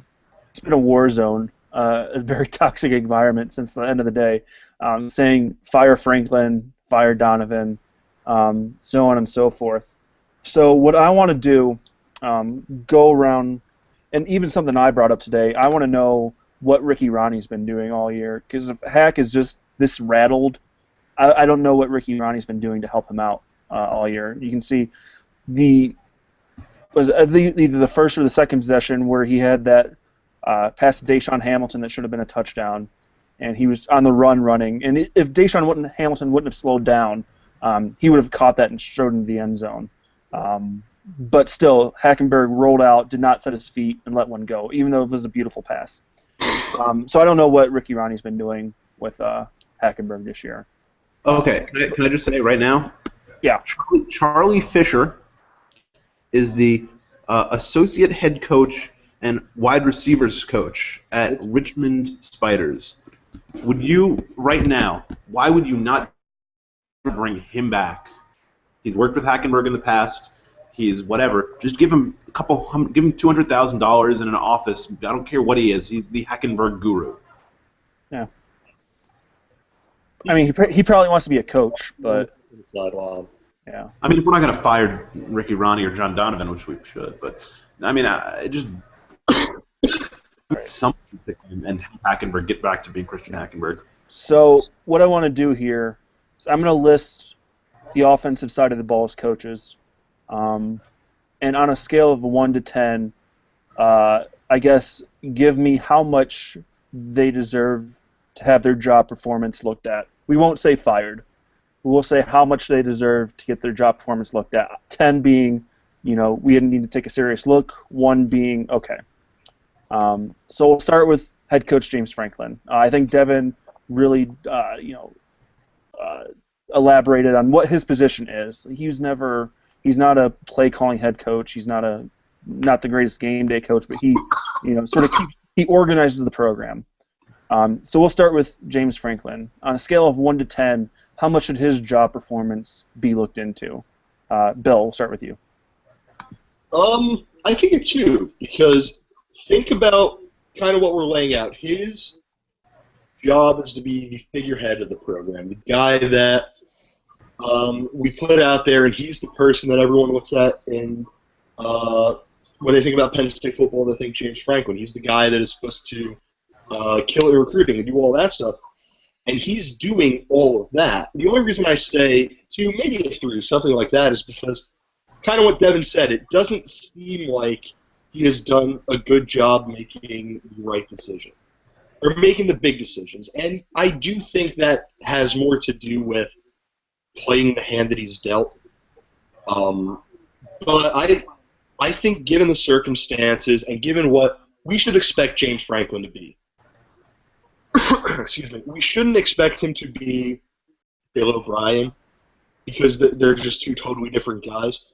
been a war zone, a very toxic environment since the end of the day, saying fire Franklin, fire Donovan, so on and so forth. So what I want to do, go around, and even something I brought up today, I want to know what Ricky Ronnie's been doing all year, because if Hack is just this rattled, I don't know what Ricky Ronnie's been doing to help him out all year. You can see either the first or the second possession where he had that pass to Deshaun Hamilton that should have been a touchdown, and he was on the run running. And if Hamilton wouldn't have slowed down, he would have caught that and strode into the end zone. But still, Hackenberg rolled out, did not set his feet, and let one go, even though it was a beautiful pass. So I don't know what Ricky Ronnie's been doing with Hackenberg this year. Okay, can I just say right now? Yeah. Charlie Fisher is the associate head coach and wide receivers coach at Richmond Spiders. Would you, right now, why would you not bring him back? He's worked with Hackenberg in the past. He's whatever. Just give him $200,000 in an office. I don't care what he is. He's the Hackenberg guru. Yeah. I mean, he probably wants to be a coach, but yeah. I mean, if we're not going to fire Ricky Ronnie or John Donovan, which we should, but I mean, I just something and help Hackenberg get back to being Christian Hackenberg. So what I want to do here is I'm going to list the offensive side of the ball as coaches, and on a scale of 1 to 10, I guess give me how much they deserve to have their job performance looked at. We won't say fired. We'll say how much they deserve to get their job performance looked at. 10 being, we need to take a serious look. 1 being okay. So we'll start with head coach James Franklin. I think Devin really, elaborated on what his position is. He's not a play calling head coach. He's not the greatest game day coach, but he, he organizes the program. So we'll start with James Franklin. On a scale of 1 to 10, how much should his job performance be looked into? Bill, we'll start with you. I think a 2, because think about kind of what we're laying out. His job is to be the figurehead of the program, the guy that we put out there, and he's the person that everyone looks at in when they think about Penn State football, they think James Franklin. He's the guy that is supposed to kill it in recruiting and do all that stuff. And he's doing all of that. The only reason I say 2, maybe a 3, something like that, is because kind of what Devin said, it doesn't seem like he has done a good job making the right decision, or making the big decisions. And I do think that has more to do with playing the hand that he's dealt. But I think given the circumstances and given what we should expect James Franklin to be, excuse me, we shouldn't expect him to be Bill O'Brien, because they're just 2 totally different guys.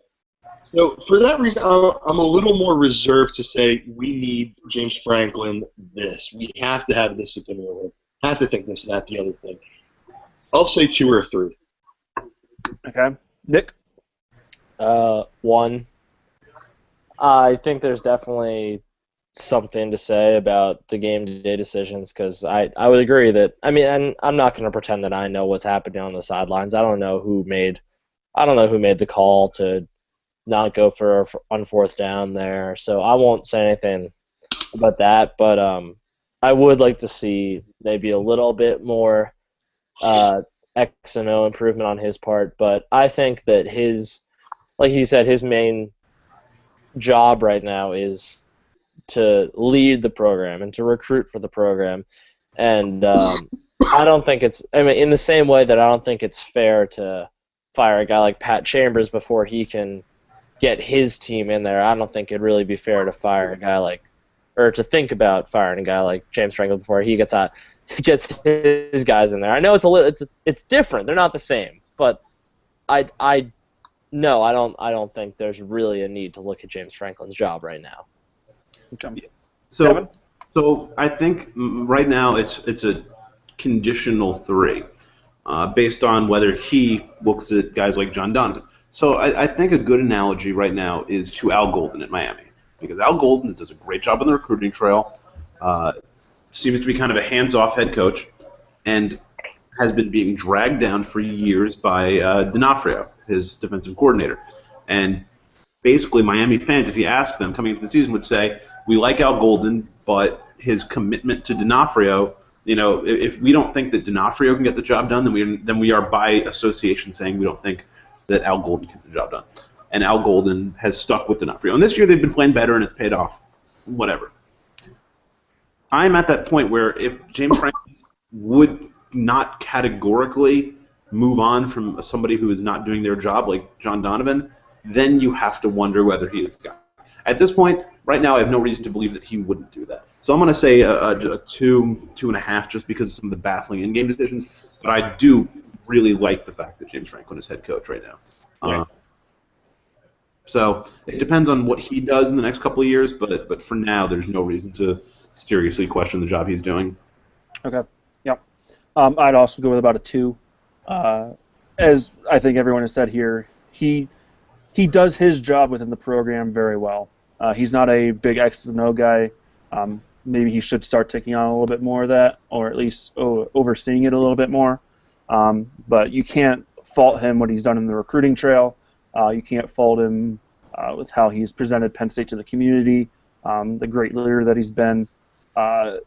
So for that reason, I'm a little more reserved to say we need James Franklin this. We have to have this opinion of him. Have to think this, that, the other thing. I'll say 2 or 3. Okay. Nick? 1. I think there's definitely something to say about the game-to-day decisions, because I would agree that, and I'm not going to pretend that I know what's happening on the sidelines. I don't know who made the call to not go for on fourth down there. So I won't say anything about that, but I would like to see maybe a little bit more X and O improvement on his part. But I think that like you said, his main job right now is to lead the program and to recruit for the program. And I don't think in the same way that I don't think it's fair to fire a guy like Pat Chambers before he can get his team in there. I don't think it'd really be fair to fire a guy or to think about firing a guy like James Franklin before he gets his guys in there. I know it's different. They're not the same, but I don't think there's really a need to look at James Franklin's job right now. Okay. So I think right now it's a conditional 3, based on whether he looks at guys like John Donovan. So I think a good analogy right now is to Al Golden at Miami, because Al Golden does a great job on the recruiting trail, seems to be kind of a hands-off head coach, and has been being dragged down for years by D'Onofrio, his defensive coordinator. And basically Miami fans, if you ask them coming into the season, would say, we like Al Golden, but his commitment to D'Onofrio, if we don't think that D'Onofrio can get the job done, then we are by association saying we don't think that Al Golden can get the job done. And Al Golden has stuck with D'Onofrio. And this year they've been playing better and it's paid off. Whatever. I'm at that point where if James Franklin would not categorically move on from somebody who is not doing their job like John Donovan, then you have to wonder whether he is the guy. At this point, right now, I have no reason to believe that he wouldn't do that. So I'm going to say a 2.5, just because of some of the baffling in-game decisions. But I do really like the fact that James Franklin is head coach right now. Right. So it depends on what he does in the next couple of years, but for now, there's no reason to seriously question the job he's doing. Okay. Yep. I'd also go with about a 2. As I think everyone has said here, he does his job within the program very well. He's not a big X and O guy. Maybe he should start taking on a little bit more of that, or at least overseeing it a little bit more. But you can't fault him what he's done in the recruiting trail. You can't fault him with how he's presented Penn State to the community, the great leader that he's been. But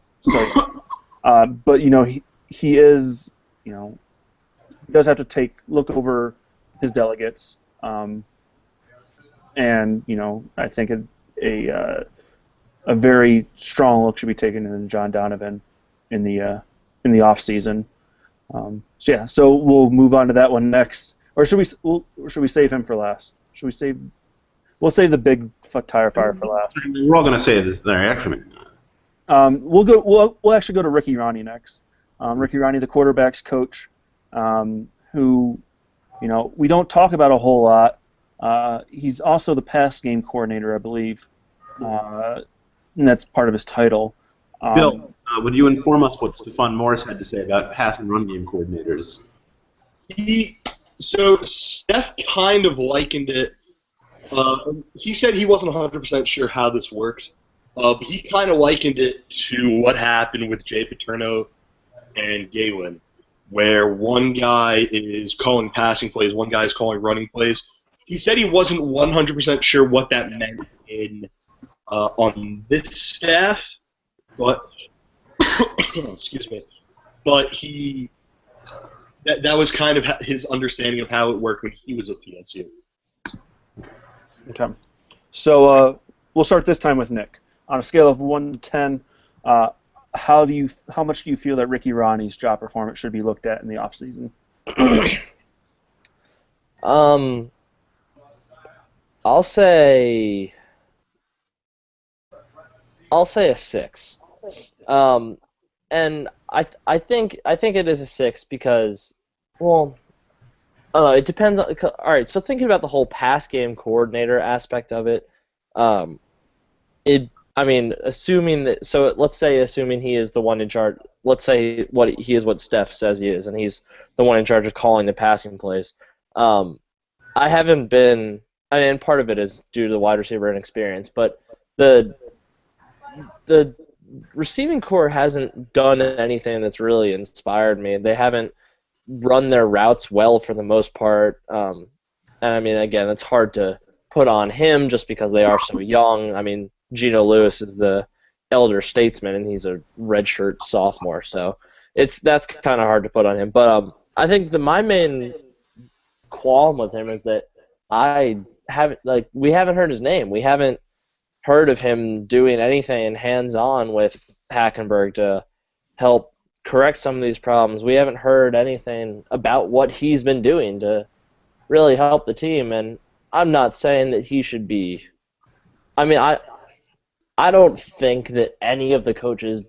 he is, he does have to look over his delegates. And I think a very strong look should be taken in John Donovan in the off season. So we'll move on to that one next, or should we save him for last? We'll save the big tire fire for last. We're all going to say this there, actually. We'll actually go to Ricky Ronnie next. Ricky Ronnie, the quarterback's coach, who we don't talk about a whole lot. He's also the pass game coordinator, I believe, and that's part of his title. Bill, would you inform us what Stephon Morris had to say about pass and run game coordinators? So Steph kind of likened it. He said he wasn't 100% sure how this worked, but he kind of likened it to what happened with Jay Paterno and Galen, where one guy is calling passing plays, one guy is calling running plays. He said he wasn't 100% sure what that meant on this staff, but excuse me. But that was kind of his understanding of how it worked when he was at PSU. Okay. So we'll start this time with Nick. On a scale of 1 to 10, how much do you feel that Ricky Ronnie's job performance should be looked at in the off season? I'll say a 6. And I think it is a 6 because, well, I don't know, it depends on. All right, so thinking about the whole pass game coordinator aspect of it, assuming that, so let's say assuming he is the one in charge. Let's say he is what Steph says he is, and he's the one in charge of calling the passing plays. I haven't been. I mean, part of it is due to the wide receiver inexperience, but the receiving corps hasn't done anything that's really inspired me. They haven't run their routes well for the most part. And I mean, again, it's hard to put on him just because they are so young. I mean, Geno Lewis is the elder statesman, and he's a redshirt sophomore, so that's kind of hard to put on him. But I think my main qualm with him is that we haven't heard his name. We haven't heard of him doing anything hands-on with Hackenberg to help correct some of these problems. We haven't heard anything about what he's been doing to really help the team, and I'm not saying that he should be. I mean, I don't think that any of the coaches.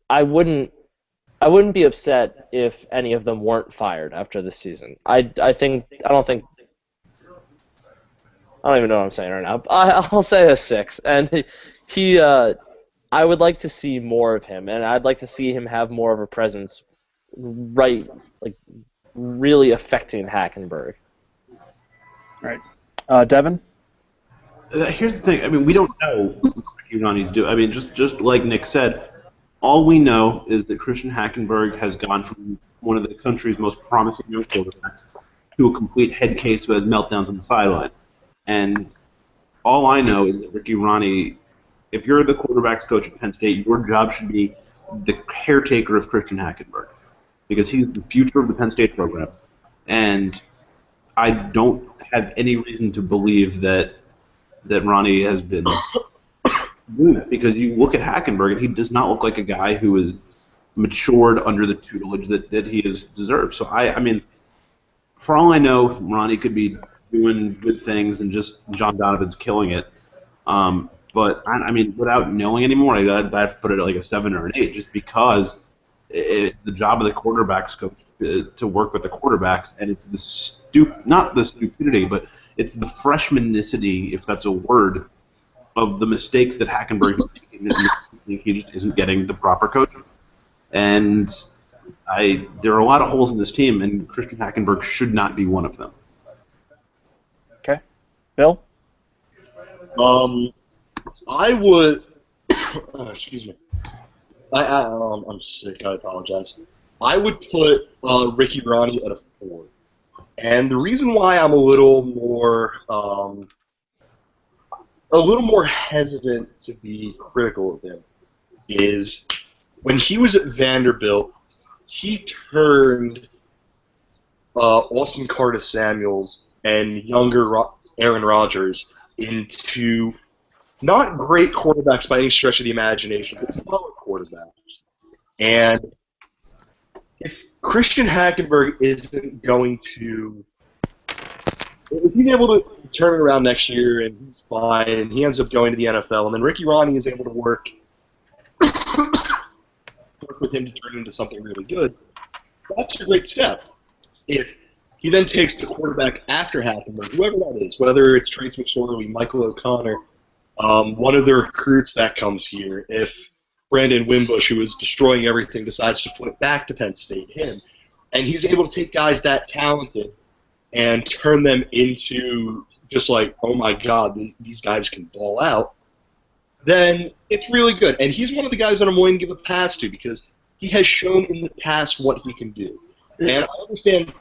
I wouldn't be upset if any of them weren't fired after this season. I don't even know what I'm saying right now. I'll say a 6, and he. I would like to see more of him, and I'd like to see him have more of a presence, really affecting Hackenberg. Right. Devin? Here's the thing. I mean, we don't know what Ronnie's doing. I mean, just like Nick said, all we know is that Christian Hackenberg has gone from one of the country's most promising young quarterbacks to a complete head case who has meltdowns on the sideline. And all I know is that Ricky Ronnie, if you're the quarterback's coach at Penn State, your job should be the caretaker of Christian Hackenberg, because he's the future of the Penn State program. And I don't have any reason to believe that Ronnie has been doing it, because you look at Hackenberg and he does not look like a guy who is matured under the tutelage that he has deserved. So I mean, for all I know, Ronnie could be doing good things and just John Donovan's killing it. But I mean, without knowing anymore, I'd have to put it at like a 7 or an 8, just because it's the job of the quarterback's coach to work with the quarterback, and it's not the stupidity, but it's the freshmanicity, if that's a word, of the mistakes that Hackenberg is making. He just isn't getting the proper coach. And there are a lot of holes in this team, and Christian Hackenberg should not be one of them. Okay. Bill? I would. Excuse me. I'm sick. I apologize. I would put Ricky Ronnie at a 4, and the reason why I'm a little more hesitant to be critical of him is when he was at Vanderbilt, he turned Austin Carter-Samuels and younger Aaron Rodgers into not great quarterbacks by any stretch of the imagination, but solid quarterbacks. And if Christian Hackenberg isn't going to, if he's able to turn it around next year and he's fine and he ends up going to the NFL, and then Ricky Ronnie is able to work with him to turn into something really good, that's a great step. If he then takes the quarterback after Hackenberg, whoever that is, whether it's Trace McSorley, Michael O'Connor, one of the recruits that comes here, if Brandon Wimbush, who is destroying everything, decides to flip back to Penn State, him, and he's able to take guys that talented and turn them into just like, oh my God, these guys can ball out, then it's really good. And he's one of the guys that I'm willing to give a pass to, because he has shown in the past what he can do. And I understand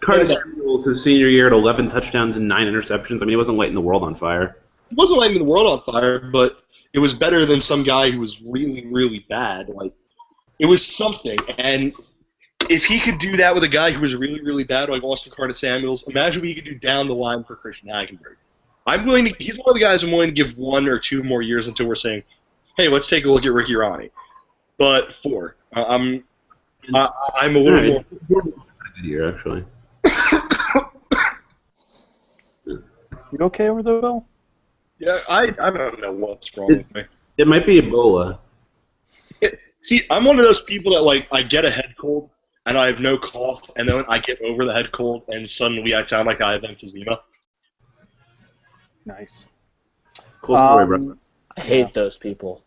Carter Samuels, his senior year, at 11 touchdowns and 9 interceptions. I mean, he wasn't lighting the world on fire. He wasn't lighting the world on fire, but it was better than some guy who was really, really bad. Like, it was something. And if he could do that with a guy who was really, really bad, like Austin Carter-Samuels, imagine what he could do down the line for Christian Hackenberg. He's one of the guys I'm willing to give 1 or 2 more years until we're saying, hey, let's take a look at Ricky Ronnie. But 4. I'm a little more. Good year, actually. You okay over there, Bill? Yeah, I don't know what's wrong with me. It might be Ebola. I'm one of those people that, like, I get a head cold and I have no cough, and then I get over the head cold and suddenly I sound like I have emphysema. Nice. Cool story, bro. I hate those people.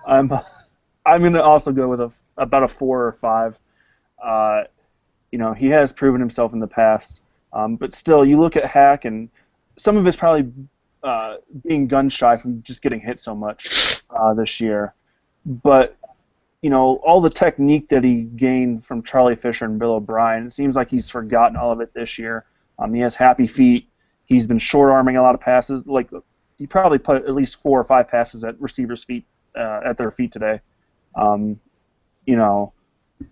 I'm going to also go with about a 4 or 5. He has proven himself in the past, but still, you look at Hack, and some of it's probably being gun shy from just getting hit so much this year. But all the technique that he gained from Charlie Fisher and Bill O'Brien, it seems like he's forgotten all of it this year. He has happy feet. He's been short-arming a lot of passes. Like, he probably put at least 4 or 5 passes at receivers' feet, at their feet today. You know,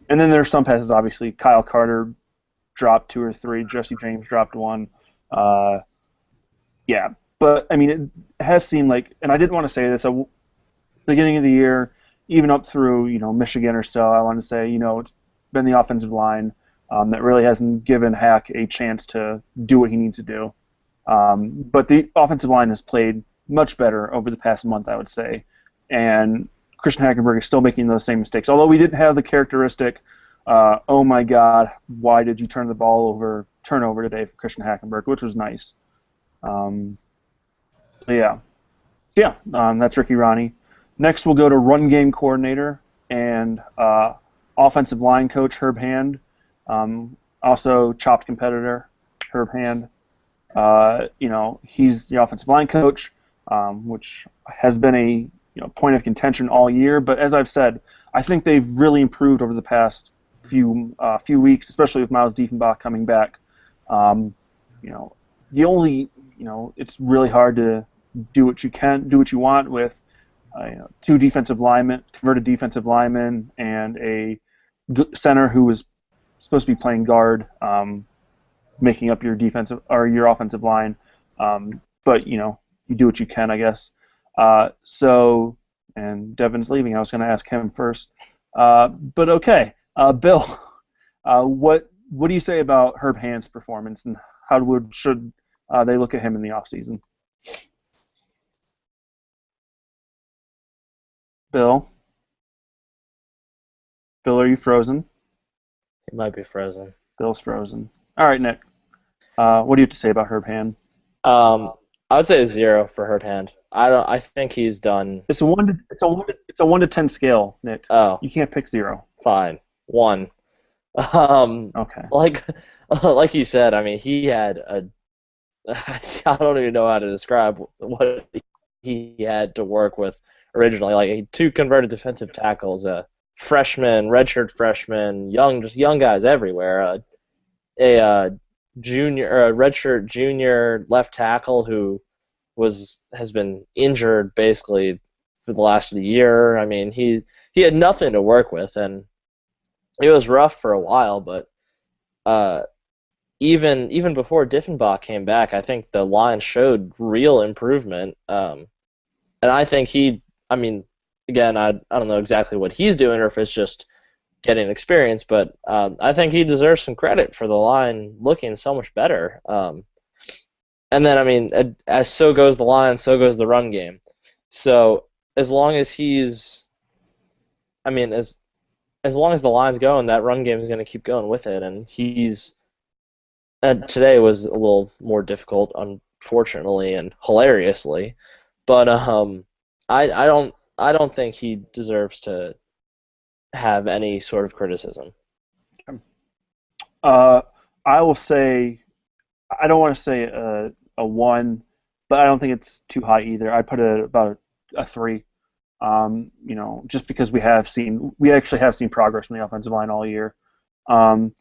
and then there's some passes, obviously. Kyle Carter dropped 2 or 3. Jesse James dropped 1. Yeah, but, I mean, it has seemed like, and I didn't want to say this, at the beginning of the year, even up through, Michigan or so, I want to say, it's been the offensive line that really hasn't given Hack a chance to do what he needs to do. But the offensive line has played much better over the past month, I would say. And Christian Hackenberg is still making those same mistakes. Although we didn't have the characteristic, oh my God, why did you turn the ball over, turnover today for Christian Hackenberg, which was nice. That's Ricky Ronnie. Next, we'll go to run game coordinator and offensive line coach Herb Hand. Also, chopped competitor Herb Hand. He's the offensive line coach, which has been a point of contention all year. But as I've said, I think they've really improved over the past few weeks, especially with Miles Diefenbach coming back. It's really hard to do what you want with 2 defensive linemen, converted defensive linemen, and a center who is supposed to be playing guard, making up your defensive or your offensive line. But you do what you can, I guess. And Devin's leaving. I was going to ask him first, but okay, Bill, what do you say about Herb Hand's performance, and should they look at him in the offseason? Bill, are you frozen? He might be frozen. Bill's frozen. All right, Nick. What do you have to say about Herb Hand? I would say a 0 for Herb Hand. I think he's done. It's a 1 to 10 scale, Nick. Oh, you can't pick 0. Fine, 1. Okay. Like you said, I mean, he had I don't even know how to describe what he had to work with originally. Like 2 converted defensive tackles, a freshman, redshirt freshman, young guys everywhere. A redshirt junior left tackle who has been injured basically for the last year. I mean, he had nothing to work with, and it was rough for a while. But even before Diefenbach came back, I think the line showed real improvement. And I think again, I don't know exactly what he's doing or if it's just getting experience, but I think he deserves some credit for the line looking so much better. And then, I mean, as so goes the line, so goes the run game. So as long as as long as the line's going, that run game is going to keep going with it. And today was a little more difficult, unfortunately and hilariously. But I don't think he deserves to have any sort of criticism. I will say, I don't want to say a 1, but I don't think it's too high either. I put it about a 3. Just because we actually have seen progress in the offensive line all year. And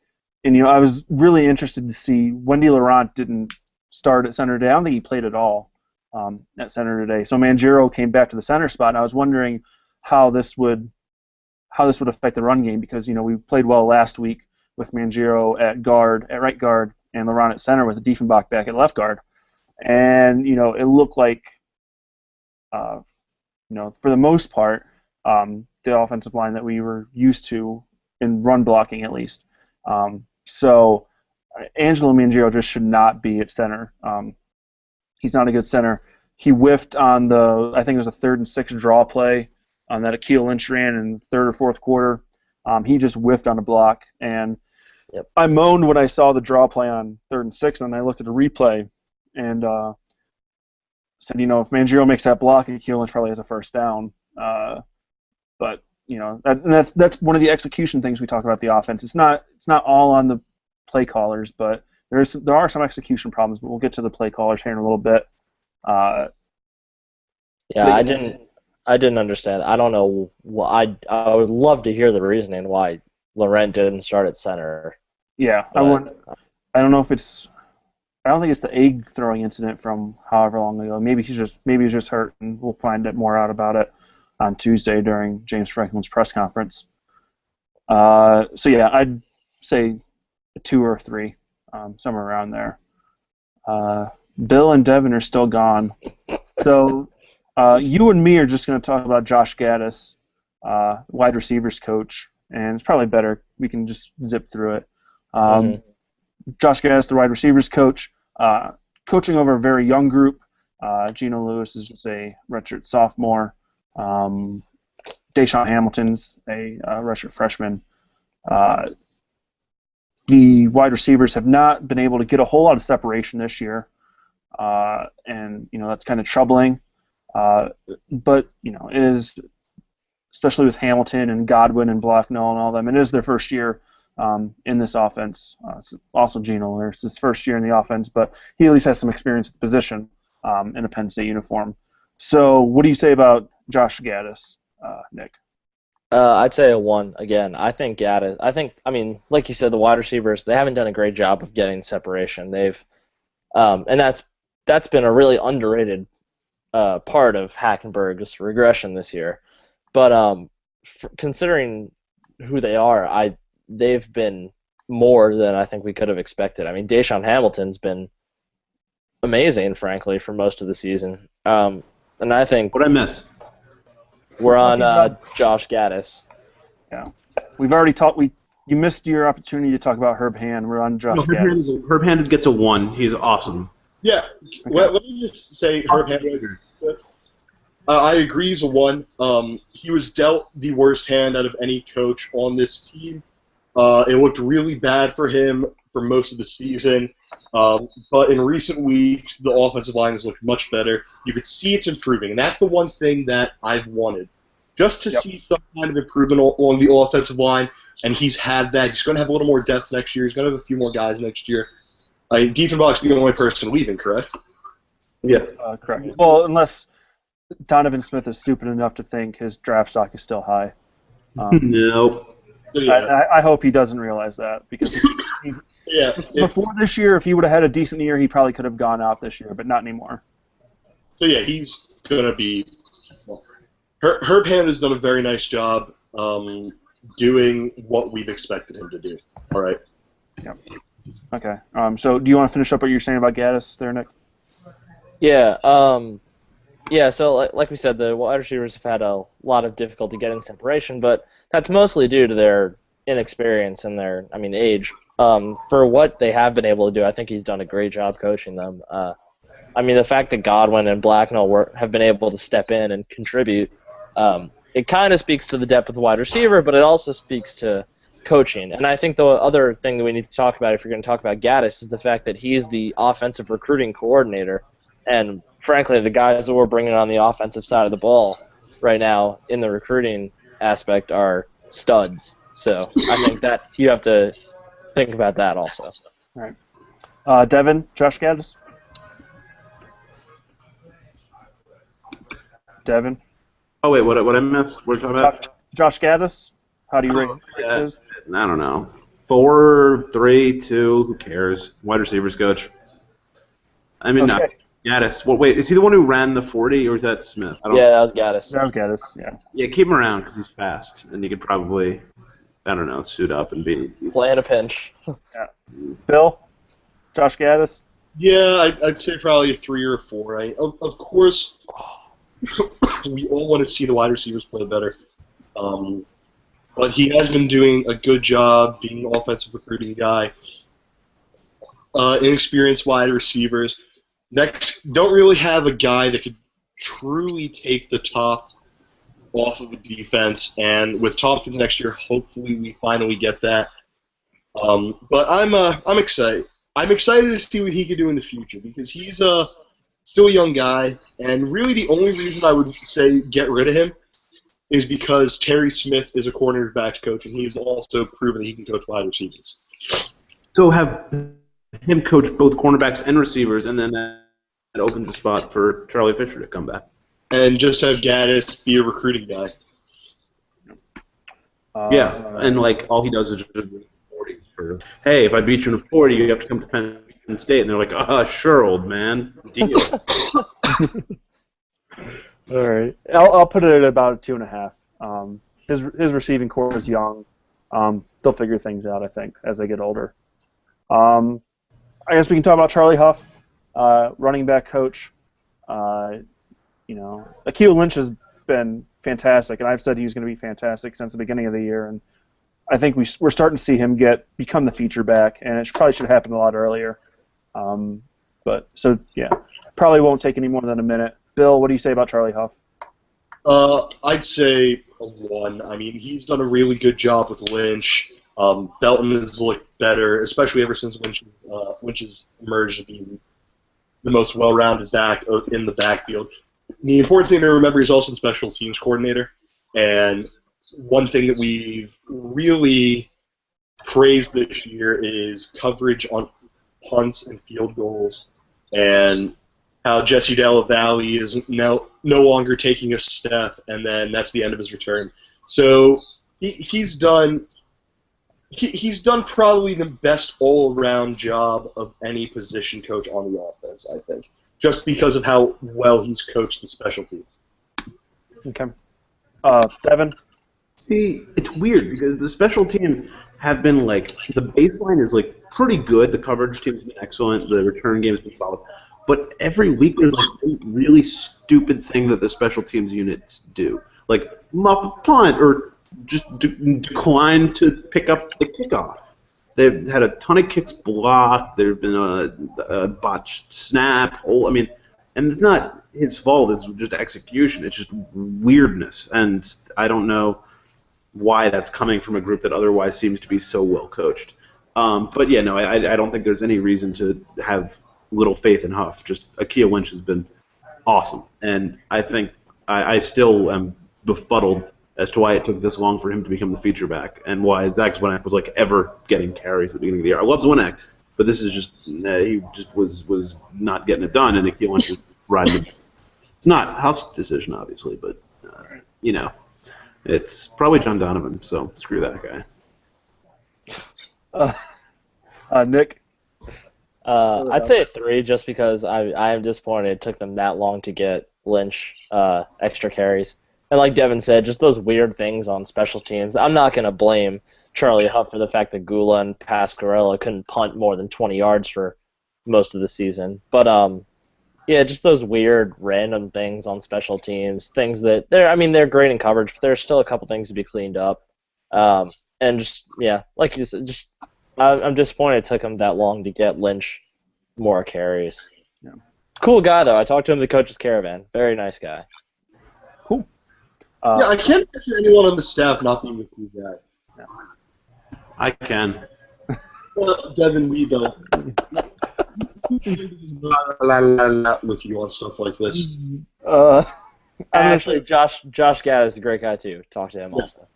I was really interested to see Wendy Laurent didn't start at center today. I don't think he played at all at center today. So Mangiero came back to the center spot, and I was wondering how this would affect the run game, because we played well last week with Mangiero at right guard, and Laurent at center with Diefenbach back at left guard. And it looked like for the most part, the offensive line that we were used to in run blocking, at least. So Angelo Mangiero just should not be at center. He's not a good center. He whiffed on I think it was a 3rd and 6 draw play that Akeel Lynch ran in the 3rd or 4th quarter. He just whiffed on a block, and yep. I moaned when I saw the draw play on 3rd and 6, and I looked at a replay and said, if Mangiero makes that block, Akeel Lynch probably has a first down. But that's one of the execution things we talk about the offense. It's not all on the play callers, but there are some execution problems. But we'll get to the play callers here in a little bit. I didn't understand. I don't know. I would love to hear the reasoning why Laurent didn't start at center. Yeah, I don't know if it's I don't think it's the egg throwing incident from however long ago. Maybe he's just hurt, and we'll find out more out about it on Tuesday during James Franklin's press conference. So yeah, I'd say a 2 or 3, somewhere around there. Bill and Devin are still gone, so you and me are just going to talk about Josh Gaddis, wide receivers coach, and it's probably better we can just zip through it. Josh Gaddis, the wide receivers coach, coaching over a very young group. Geno Lewis is just a redshirt sophomore. Deshaun Hamilton's a redshirt freshman. The wide receivers have not been able to get a whole lot of separation this year, and that's kind of troubling. But it is, especially with Hamilton and Godwin and Blacknell and all them, it is their first year in this offense. It's also Geno Lewis, his first year in the offense, but he at least has some experience at the position in a Penn State uniform. So what do you say about Josh Gaddis, Nick? I'd say a 1 again. I think Gaddis. Like you said, the wide receivers, they haven't done a great job of getting separation. They've, and that's been a really underrated part of Hackenberg's regression this year. But considering who they are, they've been more than I think we could have expected. I mean, Deshaun Hamilton's been amazing, frankly, for most of the season. And I think What'd I miss? we're on Josh Gaddis. Yeah, we've already talked. You missed your opportunity to talk about Herb Hand. We're on Josh Gaddis. Herb Hand gets a 1. He's awesome. Yeah. Let me just say, Herb Hand. I agree. He's a 1. He was dealt the worst hand out of any coach on this team. It looked really bad for him for most of the season. But in recent weeks, the offensive line has looked much better. You could see it's improving, and that's the one thing that I've wanted. Just to see some kind of improvement on the offensive line, and he's had that. He's going to have a little more depth next year. He's going to have a few more guys next year. Diefenbach's the only person leaving, correct? Yeah. Correct. Well, unless Donovan Smith is stupid enough to think his draft stock is still high. Nope. Yeah. I hope he doesn't realize that, because before this year, if he would have had a decent year, he probably could have gone out this year, but not anymore. So yeah, he's going to be. Herb Hand has done a very nice job doing what we've expected him to do. All right. Yeah. Okay. So do you want to finish up what you're saying about Gaddis there, Nick? Yeah. So like we said, the wide receivers have had a lot of difficulty getting separation, but that's mostly due to their inexperience and their, age. For what they have been able to do, I think he's done a great job coaching them. The fact that Godwin and Blacknell have been able to step in and contribute, it kind of speaks to the depth of the wide receiver, but it also speaks to coaching. And I think the other thing that we need to talk about, if you're going to talk about Gaddis, is the fact that he's the offensive recruiting coordinator. And frankly, the guys that we're bringing on the offensive side of the ball right now in the recruiting aspect are studs. So I think that you have to think about that also. All right. Devin, Josh Gaddis? Devin? Oh, wait, what I missed? What are we talking about? Josh Gaddis? How do you rate his? I don't know. 4, 3, 2, who cares? Wide receivers coach. Not Gaddis. Well, wait, is he the one who ran the 40, or is that Smith? Yeah, that was Gaddis. That was Gaddis, yeah. Yeah, keep him around because he's fast, and you could probably, suit up and be... Play in a pinch. Yeah. Bill? Josh Gaddis? Yeah, I'd say probably a 3 or a 4. Of course, we all want to see the wide receivers play better. But he has been doing a good job being an offensive recruiting guy. Inexperienced wide receivers. Don't really have a guy that could truly take the top off of the defense. And with Tompkins next year, hopefully we finally get that. But I'm excited. I'm excited to see what he can do in the future, because he's still a young guy, and really the only reason I would say get rid of him is because Terry Smith is a cornerbacks coach, and he's also proven that he can coach wide receivers. So have him coach both cornerbacks and receivers, and then that opens a spot for Charlie Fisher to come back. And just have Gaddis be a recruiting guy. And all he does is just 40. Hey, if I beat you in a 40, you have to come defend State, and they're like, sure, old man. Deal. All right. I'll put it at about 2.5. His receiving core is young. They'll figure things out, I think, as they get older. I guess we can talk about Charlie Huff, running back coach. Akeel Lynch has been fantastic, and I've said he was going to be fantastic since the beginning of the year, and I think we're starting to see him become the feature back, and it probably should have happened a lot earlier. Probably won't take any more than a minute. Bill, what do you say about Charlie Huff? I'd say a 1. I mean, he's done a really good job with Lynch. Belton has looked better, especially ever since Lynch has emerged to be the most well-rounded back in the backfield. The important thing to remember is also the special teams coordinator. And one thing that we've really praised this year is coverage on punts and field goals, and how Jesse Della Valle is no longer taking a step, and then that's the end of his return. So he's done probably the best all-around job of any position coach on the offense, I think, just because of how well he's coached the special teams. Okay. Devin? See, it's weird because the special teams have been the baseline is pretty good. The coverage team's been excellent. The return game's been solid. But every week there's a really stupid thing that the special teams units do, like muff a punt or just decline to pick up the kickoff. They've had a ton of kicks blocked. There's been a botched snap. And it's not his fault. It's just execution. It's just weirdness, and I don't know why that's coming from a group that otherwise seems to be so well coached. I don't think there's any reason to have little faith in Huff. Just Akeel Lynch has been awesome, and I think I still am befuddled as to why it took this long for him to become the feature back, and why Zach Zwinnach was ever getting carries at the beginning of the year. I love Zwinnach, but this is just he just was not getting it done, and Akeel Lynch was riding it. It's not Huff's decision, obviously, but it's probably John Donovan. So screw that guy. Nick? I'd say a 3 just because I am disappointed it took them that long to get Lynch extra carries. And like Devin said, just those weird things on special teams. I'm not going to blame Charlie Huff for the fact that Gula and Pasquarella couldn't punt more than 20 yards for most of the season. But, just those weird random things on special teams, things that they're great in coverage, but there's still a couple things to be cleaned up. And just, like you said, I'm disappointed it took him that long to get Lynch more carries. Yeah. Cool guy, though. I talked to him at the coach's caravan. Very nice guy. Cool. I can't picture anyone on the staff not being a cool guy. Yeah. guy. I can. Well, Devin, we don't. With you on stuff like this. Actually, Josh Gad is a great guy, too. Talk to him also.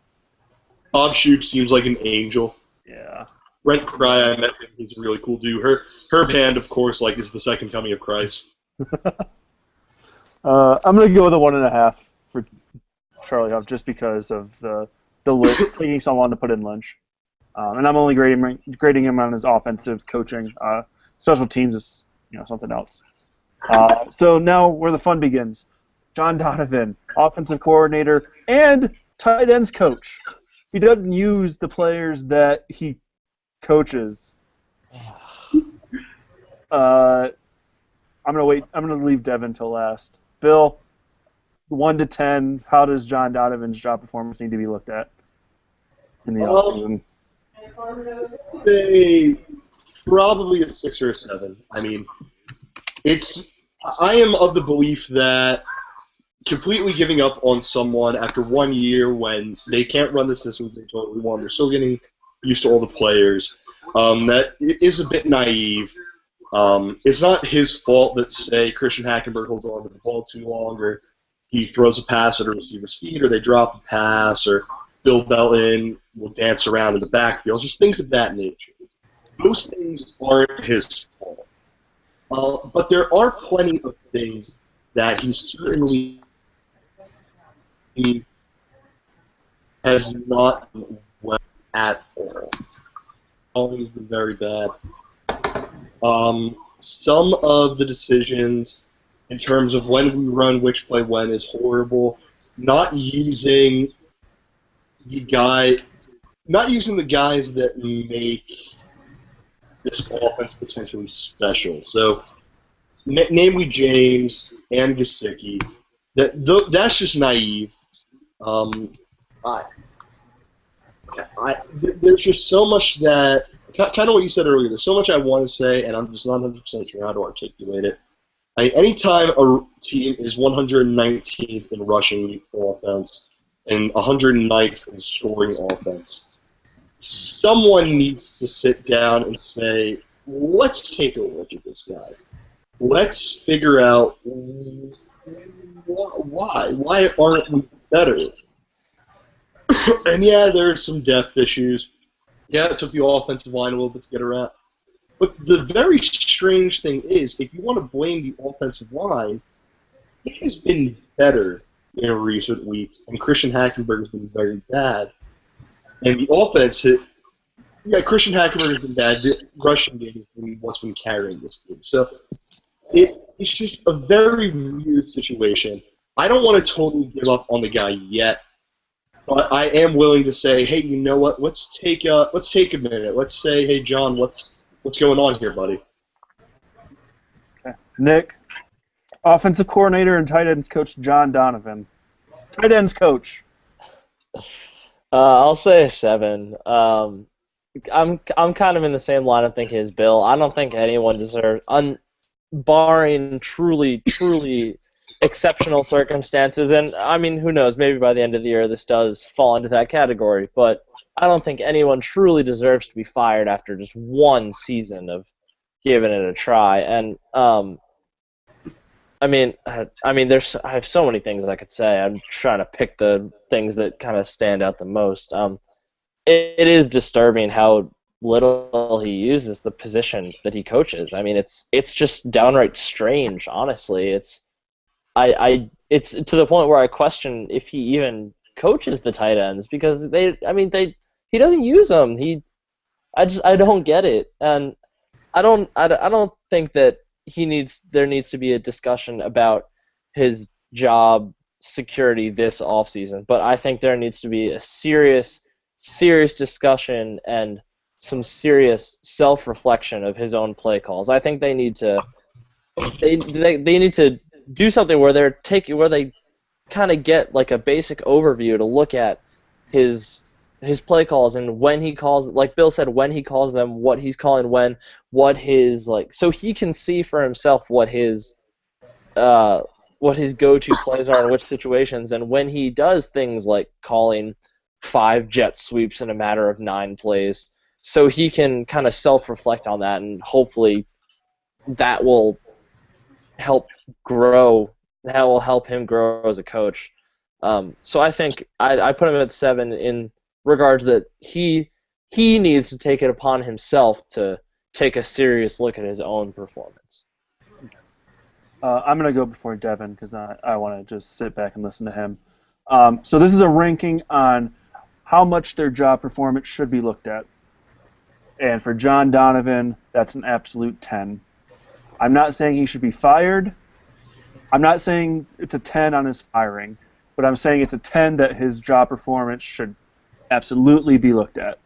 Bob Shoup seems like an angel. Yeah. Brent Cry, I met him. He's a really cool dude. Herb Hand, of course, is the second coming of Christ. I'm going to go with a 1.5 for Charlie Huff just because of the taking so long to put in Lynch. And I'm only grading him on his offensive coaching. Special teams is something else. So now where the fun begins. John Donovan, offensive coordinator and tight ends coach. He doesn't use the players that he coaches. I'm gonna leave Devin till last. Bill, 1 to 10. How does John Donovan's job performance need to be looked at in the offseason? Probably a 6 or a 7. I am of the belief that completely giving up on someone after 1 year when they can't run the system they totally want, they're still getting used to all the players, that is a bit naive. It's not his fault that, say, Christian Hackenberg holds on to the ball too long, or he throws a pass at a receiver's feet, or they drop a pass, or Bill Belton will dance around in the backfield, just things of that nature. Those things aren't his fault. But there are plenty of things that he certainly has not done well at all. Always been very bad. Some of the decisions in terms of when we run which play when is horrible. Not using the guys that make this offense potentially special. So, namely James and Gesicki. That's just naive. There's just so much that, kind of what you said earlier, there's so much I want to say, and I'm just not 100% sure how to articulate it. Anytime a team is 119th in rushing offense and 109th in scoring offense, someone needs to sit down and say, let's take a look at this guy. Let's figure out why. Why aren't we better? And yeah, there are some depth issues. Yeah, it took the offensive line a little bit to get around. But the very strange thing is, if you want to blame the offensive line, it has been better in recent weeks, and Christian Hackenberg has been very bad. And the offense, Christian Hackenberg has been bad. The rushing game has been what's been carrying this team. So it's just a very weird situation. I don't want to totally give up on the guy yet, but I am willing to say, hey, you know what? Let's take a minute. Let's say, hey, John, what's going on here, buddy? Okay. Nick, offensive coordinator and tight ends coach John Donovan. Tight ends coach. I'll say a 7. I'm kind of in the same line of thinking as Bill. I don't think anyone deserves, barring truly exceptional circumstances, and I mean, who knows? Maybe by the end of the year this does fall into that category, but I don't think anyone truly deserves to be fired after just one season of giving it a try. And I have so many things I could say. I'm trying to pick the things that kind of stand out the most. It is disturbing how little he uses the position that he coaches. I mean, it's just downright strange. Honestly, it's to the point where I question if he even coaches the tight ends, because he doesn't use them. I don't get it, and I don't think that there needs to be a discussion about his job security this offseason, but I think there needs to be a serious discussion and some serious self-reflection of his own play calls. I think they need to do something where they kind of get like a basic overview to look at his play calls, and when he calls, like Bill said, when he calls them, what he's calling when, what his, like, so he can see for himself what his go-to plays are in which situations, and when he does things like calling 5 jet sweeps in a matter of 9 plays, so he can kind of self-reflect on that, and hopefully that will help him grow as a coach. So I think I put him at 7 in regards that he needs to take it upon himself to take a serious look at his own performance. I'm going to go before Devin because I want to just sit back and listen to him. So this is a ranking on how much their job performance should be looked at. And for John Donovan, that's an absolute 10. I'm not saying he should be fired. I'm not saying it's a 10 on his firing, but I'm saying it's a 10 that his job performance should absolutely be looked at.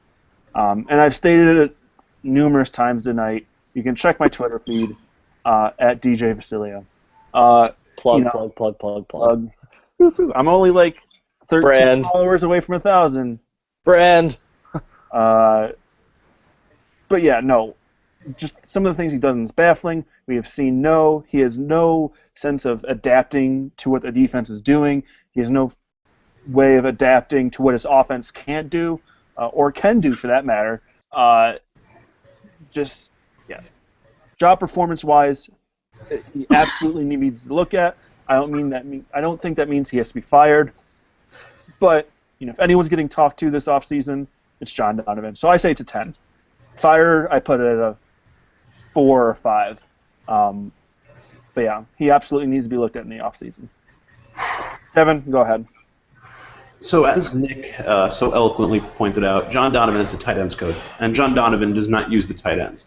And I've stated it numerous times tonight. You can check my Twitter feed at DJ Vasilia. Plug. I'm only like 13 Brand. followers away from 1,000. Brand. But yeah, no. Just some of the things he does is baffling. We have seen he has no sense of adapting to what the defense is doing. He has no way of adapting to what his offense can't do, or can do for that matter. Job performance-wise, he absolutely needs to look at. I don't think that means he has to be fired. But if anyone's getting talked to this offseason, it's John Donovan. So I say it's a 10. Fire, I put it at a 4 or 5. But yeah, he absolutely needs to be looked at in the offseason. Devin, go ahead. So as Nick so eloquently pointed out, John Donovan is the tight ends coach, and John Donovan does not use the tight ends.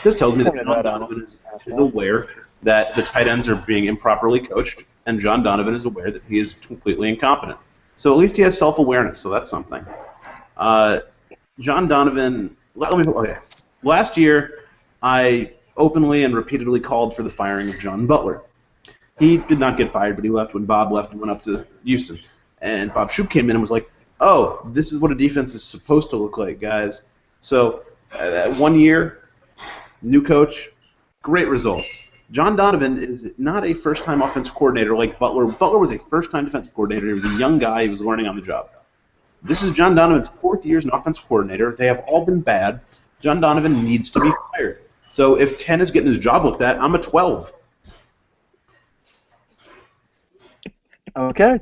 This tells me that Pointed John that out. Donovan is aware that the tight ends are being improperly coached, and John Donovan is aware that he is completely incompetent. So at least he has self-awareness, so that's something. John Donovan, okay. Last year, I openly and repeatedly called for the firing of John Butler. He did not get fired, but he left when Bob left and went up to Houston. And Bob Shoop came in and was like, oh, this is what a defense is supposed to look like, guys. So 1 year, new coach, great results. John Donovan is not a first-time offensive coordinator like Butler. Butler was a first-time defensive coordinator. He was a young guy. He was learning on the job. This is John Donovan's 4th year as an offensive coordinator. They have all been bad. John Donovan needs to be fired. So if 10 is getting his job looked at, I'm a 12. Okay.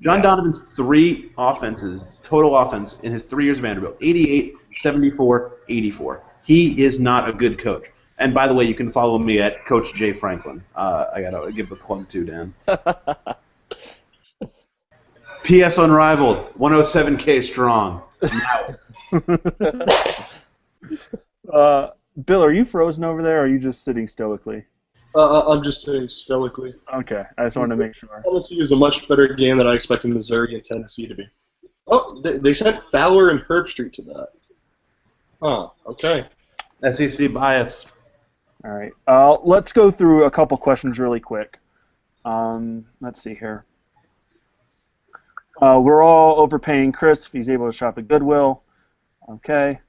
John Donovan's 3 offenses, total offense, in his 3 years of Vanderbilt, 88, 74, 84. He is not a good coach. And by the way, you can follow me at Coach Jay Franklin. I got to give a plug too, Dan. PS Unrivaled, 107K strong. Now. Bill, are you frozen over there, or are you just sitting stoically? I'm just sitting stoically. Okay, I just wanted to make sure. Tennessee is a much better game than I expected Missouri and Tennessee to be. Oh, they sent Fowler and Herbstreit to that. Oh, okay. SEC bias. All right. Let's go through a couple questions really quick. Let's see here. We're all overpaying Chris if he's able to shop at Goodwill. Okay.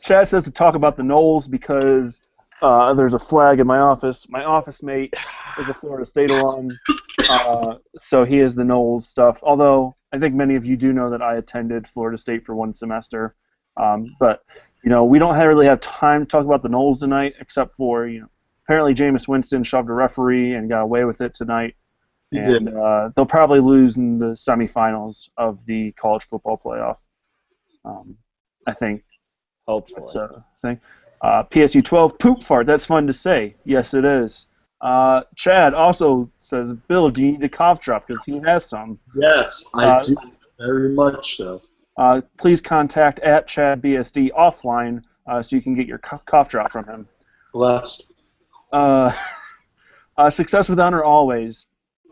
Chad says to talk about the Knowles because there's a flag in my office. My office mate is a Florida State alum, so he is the Knowles stuff. Although I think many of you do know that I attended Florida State for 1 semester. But we don't really have time to talk about the Knowles tonight, except for apparently Jameis Winston shoved a referee and got away with it tonight. He And did. they'll probably lose in the semifinals of the college football playoff. I think. Hopefully. That's a thing. PSU 12, poop fart. That's fun to say. Yes, it is. Chad also says, Bill, do you need a cough drop? Because he has some. Yes, I do. Very much so. Please contact at Chad BSD offline so you can get your cough drop from him. Blessed. Success with honor always.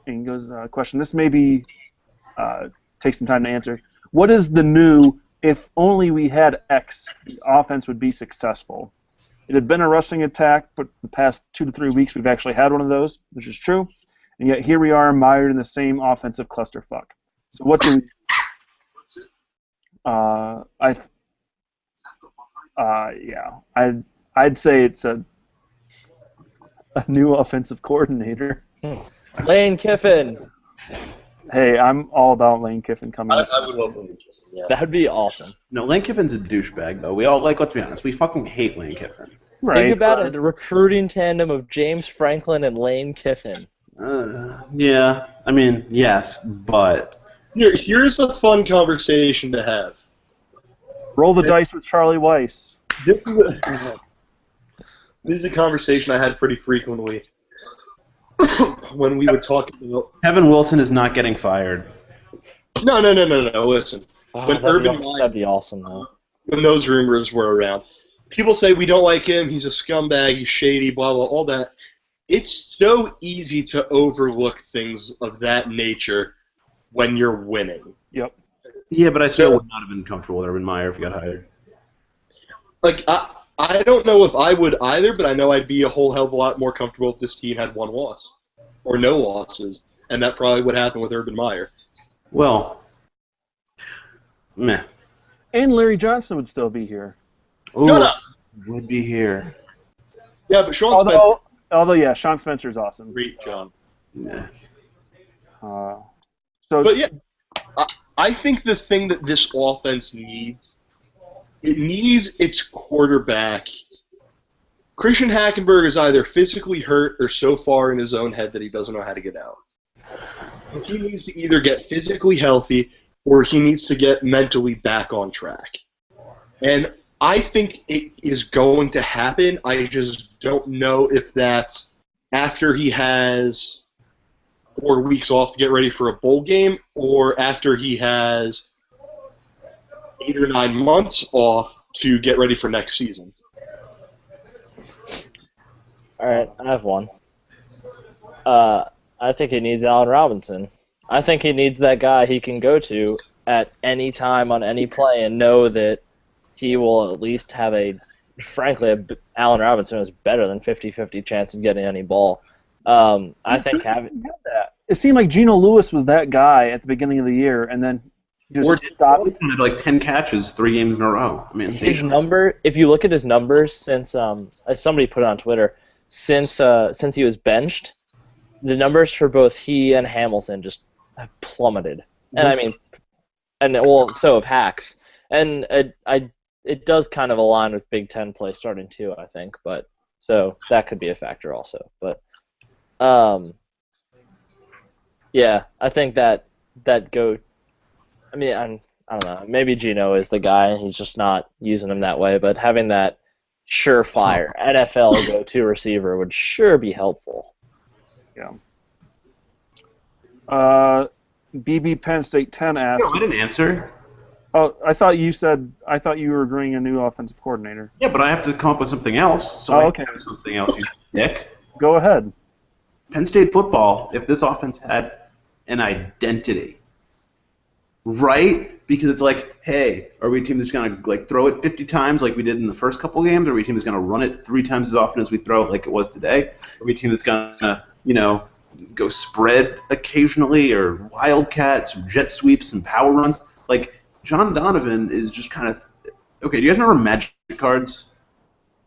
And he goes, question. This maybe take some time to answer. What is the new, if only we had X, the offense would be successful? It had been a rushing attack, but the past 2 to 3 weeks we've actually had one of those, which is true. And yet here we are mired in the same offensive clusterfuck. So what do we... I'd say it's a new offensive coordinator. Lane Kiffin. Hey, I'm all about Lane Kiffin coming. I would love Lane Kiffin. Yeah. That'd be awesome. No, Lane Kiffin's a douchebag, though. We all, let's be honest, we fucking hate Lane Kiffin. Right. Think about a recruiting tandem of James Franklin and Lane Kiffin. Yeah, I mean, yes, but... Here's a fun conversation to have. Roll the dice with Charlie Weiss. This is a conversation I had pretty frequently when we would talk about... Kevin Wilson is not getting fired. No, listen. When That'd be awesome, though. When those rumors were around, people say we don't like him, he's a scumbag, he's shady, blah, blah, all that. It's so easy to overlook things of that nature when you're winning. Yep. Yeah, but I still would not have been comfortable with Urban Meyer if he got hired. Like, I don't know if I would either, but I know I'd be a whole hell of a lot more comfortable if this team had 1 loss. Or no losses. And that probably would happen with Urban Meyer. Well, meh. And Larry Johnson would still be here. Ooh, Shut up! Would be here. Yeah, but Sean Spencer... Although, yeah, Sean Spencer's awesome. Great job. Nah. But yeah, I think the thing that this offense needs, it needs its quarterback. Christian Hackenberg is either physically hurt or so far in his own head that he doesn't know how to get out. He needs to either get physically healthy or he needs to get mentally back on track. And I think it is going to happen. I just don't know if that's after he has 4 weeks off to get ready for a bowl game, or after he has 8 or 9 months off to get ready for next season? All right, I have one. I think he needs Allen Robinson. I think he needs that guy he can go to at any time on any play and know that he will at least have Allen Robinson is better than 50-50 chance of getting any ball. I think having that. It seemed like Geno Lewis was that guy at the beginning of the year, and then just stopped. He had like 10 catches, 3 games in a row. I mean, his number. If you look at his numbers since, as somebody put it on Twitter, since he was benched, the numbers for both he and Hamilton just have plummeted. And I mean, so have Hacks. And it does kind of align with Big Ten play starting too, I think. But so that could be a factor also. But yeah, I think that go. I mean, I don't know. Maybe Geno is the guy, and he's just not using him that way. But having that surefire NFL go-to receiver would sure be helpful. Yeah. BB Penn State 10 asked. I didn't answer. Oh, I thought you were agreeing a new offensive coordinator. Yeah, but I have to come up with something else. So okay. I have something else, you dick. Go ahead. Penn State football, if this offense had an identity, right? Because it's like, hey, are we a team that's going to like throw it 50 times like we did in the first couple games? Are we a team that's going to run it 3 times as often as we throw it like it was today? Are we a team that's going to, go spread occasionally or wildcats, jet sweeps, and power runs? Like, John Donovan is just kind of... Okay, do you guys remember Magic cards?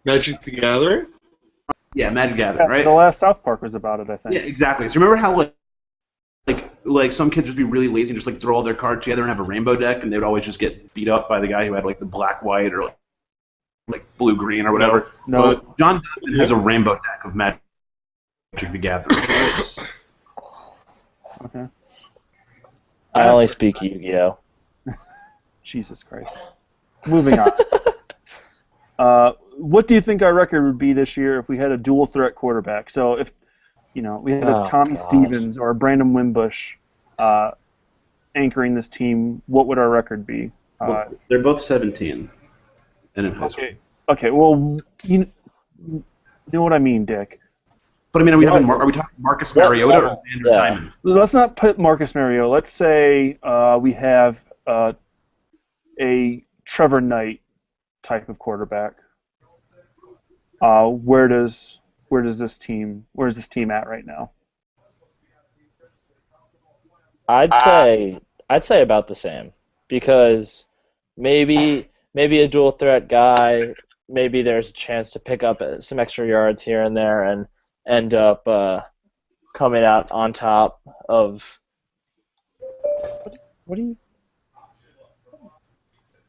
Magic the Gathering? Yeah, Magic Gathering, right? The last South Park was about it, I think. Yeah, exactly. So remember how like some kids would be really lazy and just like throw all their cards together and have a rainbow deck, and they would always just get beat up by the guy who had like the black white or like blue green or whatever. No. John Donovan has a rainbow deck of Magic the Gathering. Okay. I only speak Yu-Gi-Oh. Jesus Christ. Moving on. What do you think our record would be this year if we had a dual threat quarterback? So if we had a Tommy Stevens or a Brandon Wimbush anchoring this team, what would our record be? Well, they're both 17 and in high school. Okay. Well, you know what I mean, Dick. But I mean, are we talking Marcus Mariota or Andrew Diamond? Let's not put Marcus Mariota. Let's say we have a Trevor Knight type of quarterback. Where's this team at right now? I'd say about the same, because maybe a dual threat guy, maybe there's a chance to pick up some extra yards here and there and end up coming out on top of. What do you?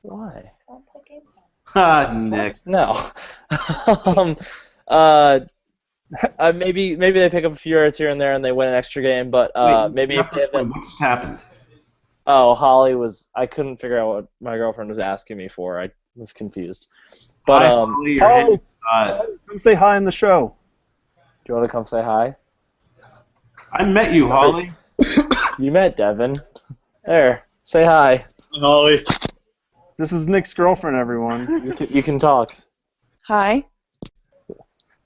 Why? Nick. No. Maybe they pick up a few yards here and there and they win an extra game, but maybe if they have what just happened? Oh, Holly was. I couldn't figure out what my girlfriend was asking me for. I was confused. But Holly, come say hi on the show. Do you want to come say hi? I met you, Holly. You met Devin. There, say hi. Holly. This is Nick's girlfriend, everyone. You can talk. Hi.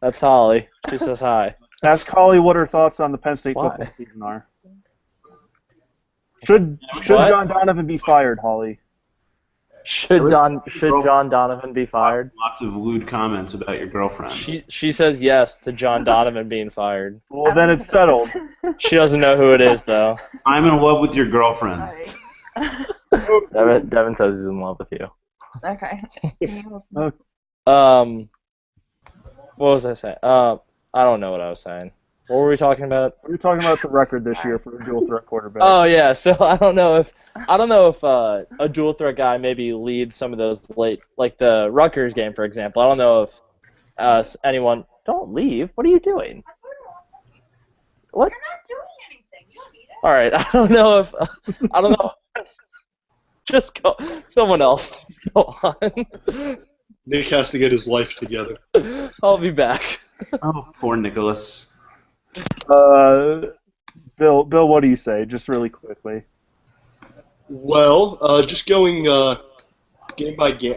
That's Holly. She says hi. Ask Holly what her thoughts on the Penn State football season are. Should John Donovan be fired, Holly? Should John Donovan be fired? Lots of lewd comments about your girlfriend. She says yes to John Donovan being fired. Well, then it's settled. She doesn't know who it is, though. I'm in love with your girlfriend. Devin says he's in love with you. Okay. What was I saying? I don't know what I was saying. What were we talking about? We were talking about the record this year for a dual threat quarterback. Oh yeah, so I don't know if a dual threat guy maybe leads some of those late, like the Rutgers game, for example. I don't know if anyone. Don't leave. What are you doing? What? You're not doing anything. You don't need it. All right. I don't know. Just go. Someone else. Go on. Nick has to get his life together. I'll be back. Oh, poor Nicholas. Bill, what do you say? Just really quickly. Well, just going game by game,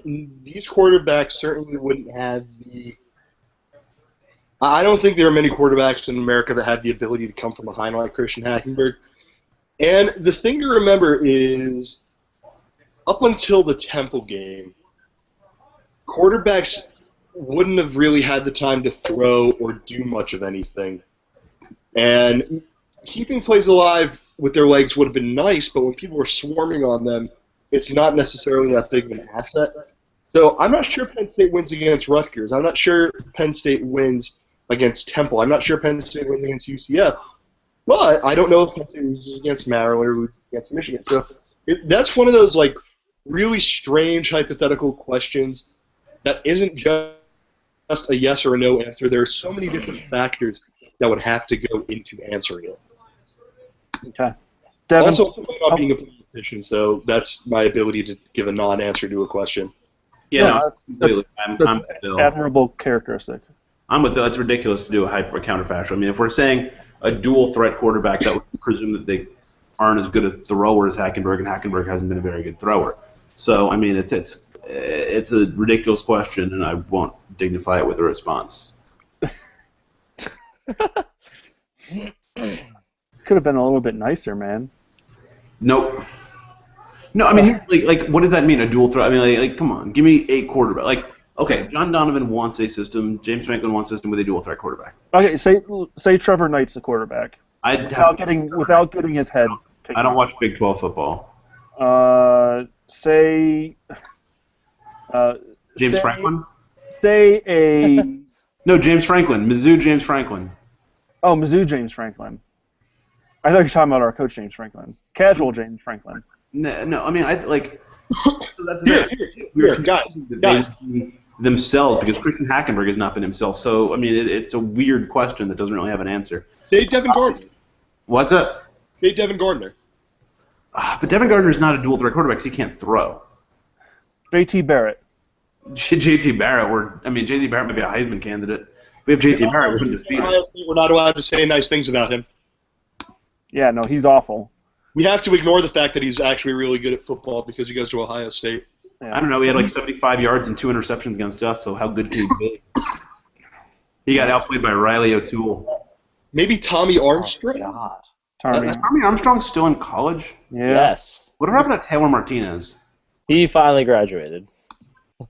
these quarterbacks certainly wouldn't have the. I don't think there are many quarterbacks in America that have the ability to come from behind like Christian Hackenberg. And the thing to remember is, up until the Temple game, quarterbacks wouldn't have really had the time to throw or do much of anything. And keeping plays alive with their legs would have been nice, but when people were swarming on them, it's not necessarily that big of an asset. So I'm not sure Penn State wins against Rutgers. I'm not sure Penn State wins against Temple. I'm not sure Penn State wins against UCF. But I don't know if Penn State loses against Maryland or loses against Michigan. So that's one of those like really strange hypothetical questions that isn't just a yes or a no answer. There are so many different factors that would have to go into answering it. Okay. Devin, Also, I'm not being a politician, so that's my ability to give a non-answer to a question. Yeah, that's I'm with Bill. admirable characteristic. I'm with Bill. It's ridiculous to do a counterfactual. I mean, if we're saying a dual threat quarterback, that would presume that they aren't as good a thrower as Hackenberg, and Hackenberg hasn't been a very good thrower. So, I mean, it's a ridiculous question, and I won't dignify it with a response. Could have been a little bit nicer, man. Nope. No, I mean, like, what does that mean? A dual threat? I mean, like, come on, give me a quarterback. Like, okay, John Donovan wants a system. James Franklin wants a system with a dual threat quarterback. Okay, say Trevor Knight's the quarterback. Without getting his head. I don't watch Big 12 football. Say. James Franklin. Say a. No, James Franklin. Mizzou James Franklin. Oh, Mizzou James Franklin. I thought you were talking about our coach James Franklin. Casual James Franklin. No, I mean, that's guys. Themselves, because Christian Hackenberg has not been himself. So, I mean, it's a weird question that doesn't really have an answer. Say Devin Gardner. What's up? Say Devin Gardner. But Devin Gardner is not a dual threat quarterback, so he can't throw. JT Barrett. JT Barrett, JT Barrett might be a Heisman candidate. If we have JT Barrett, we're undefeated. We're not allowed to say nice things about him. Yeah, no, he's awful. We have to ignore the fact that he's actually really good at football because he goes to Ohio State. Yeah. I don't know. He had like 75 yards and 2 interceptions against us, so how good can he be? He got outplayed by Riley O'Toole. Maybe Tommy Armstrong? Oh, God. Is Tommy Armstrong still in college? Yeah. Yes. Whatever happened to Taylor Martinez? He finally graduated.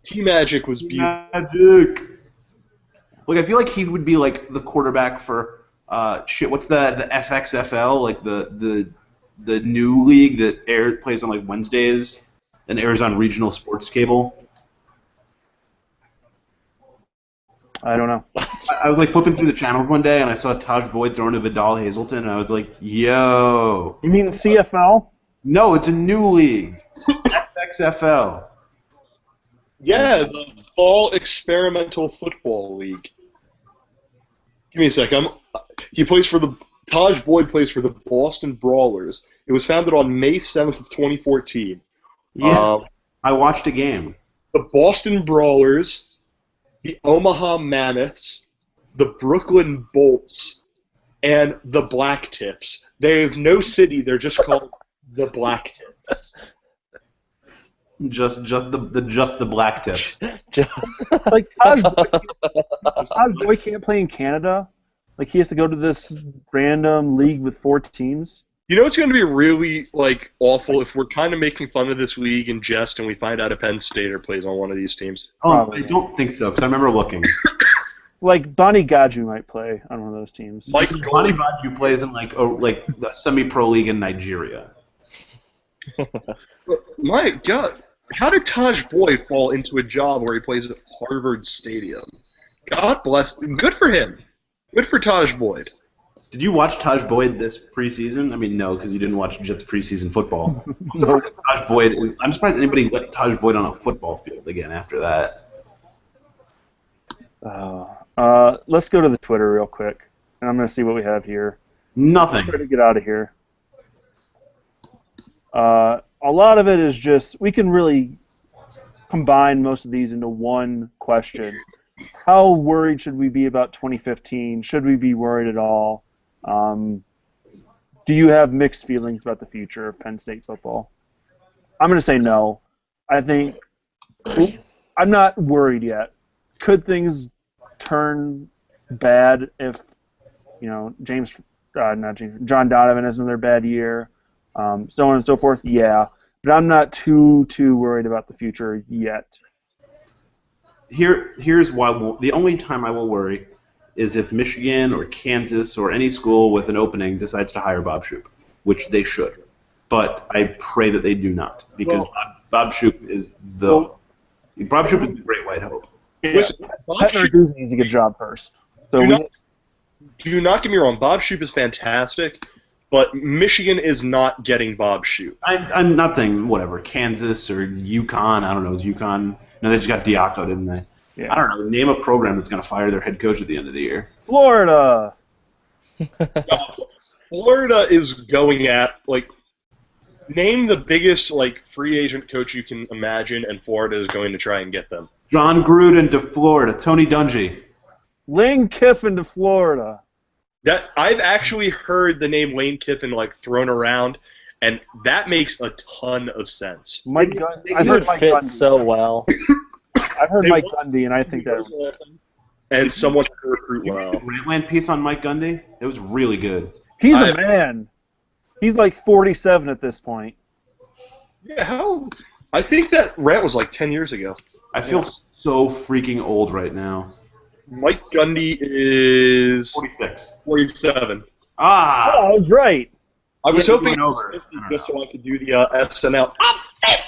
T-Magic was beautiful. Magic. Like, I feel like he would be like the quarterback for what's the FXFL, like the new league that plays on like Wednesdays and airs on regional sports cable. I don't know. I was like flipping through the channels one day and I saw Taj Boyd throwing to Vidal Hazelton and I was like, yo. You mean CFL? No, it's a new league. FXFL. Yeah, the Fall Experimental Football League. Give me a sec. Taj Boyd plays for the Boston Brawlers. It was founded on May 7th of 2014. Yeah, I watched a game. The Boston Brawlers, the Omaha Mammoths, the Brooklyn Bolts, and the Black Tips. They have no city. They're just called the Black Tips. Just the Black Tips. Like Taj Boyd can't play in Canada. Like he has to go to this random league with 4 teams. You know, it's going to be really awful if we're kind of making fun of this league in jest, and we find out a Penn Stater plays on one of these teams. Oh, I don't think so because I remember looking. Like Bonnie Gaju might play on one of those teams. Bonnie Gaju plays in like the semi-pro league in Nigeria. My God. How did Taj Boyd fall into a job where he plays at Harvard Stadium? God bless. Good for him. Good for Taj Boyd. Did you watch Taj Boyd this preseason? I mean, no, because you didn't watch Jets preseason football. I'm surprised anybody let Taj Boyd on a football field again after that. Let's go to the Twitter real quick, and I'm going to see what we have here. Nothing. Try to get out of here. A lot of it is just, we can really combine most of these into one question. How worried should we be about 2015? Should we be worried at all? Do you have mixed feelings about the future of Penn State football? I'm going to say no. I think I'm not worried yet. Could things turn bad if John Donovan has another bad year, so on and so forth? Yeah, but I'm not too worried about the future yet. Here's why the only time I will worry is if Michigan or Kansas or any school with an opening decides to hire Bob Shoop, which they should. But I pray that they do not, because Bob Shoop is the great white hope. Yeah. Listen, Pat Narduzzi needs to get a job first. So do not get me wrong. Bob Shoop is fantastic, but Michigan is not getting Bob Shoop. I'm not saying whatever, Kansas or UConn. I don't know. Is UConn? No, they just got Diaco, didn't they? Yeah. I don't know. Name a program that's going to fire their head coach at the end of the year. Florida. Florida is going at name the biggest free agent coach you can imagine, and Florida is going to try and get them. John Gruden to Florida. Tony Dungy. Lane Kiffin to Florida. That I've actually heard the name Lane Kiffin thrown around, and that makes a ton of sense. Mike Gundy. I've He heard would Mike fit Gundy. so well. I've heard Mike Gundy, and I think that. And someone to recruit You well. read the Grantland piece on Mike Gundy? It was really good. He's a man. He's 47 at this point. Yeah, how? I think that rant was 10 years ago. I feel so freaking old right now. Mike Gundy is 46. 47. Ah! Oh, I was right. I was Yeah, hoping he it was went over. 50 just so I could do the SNL I'm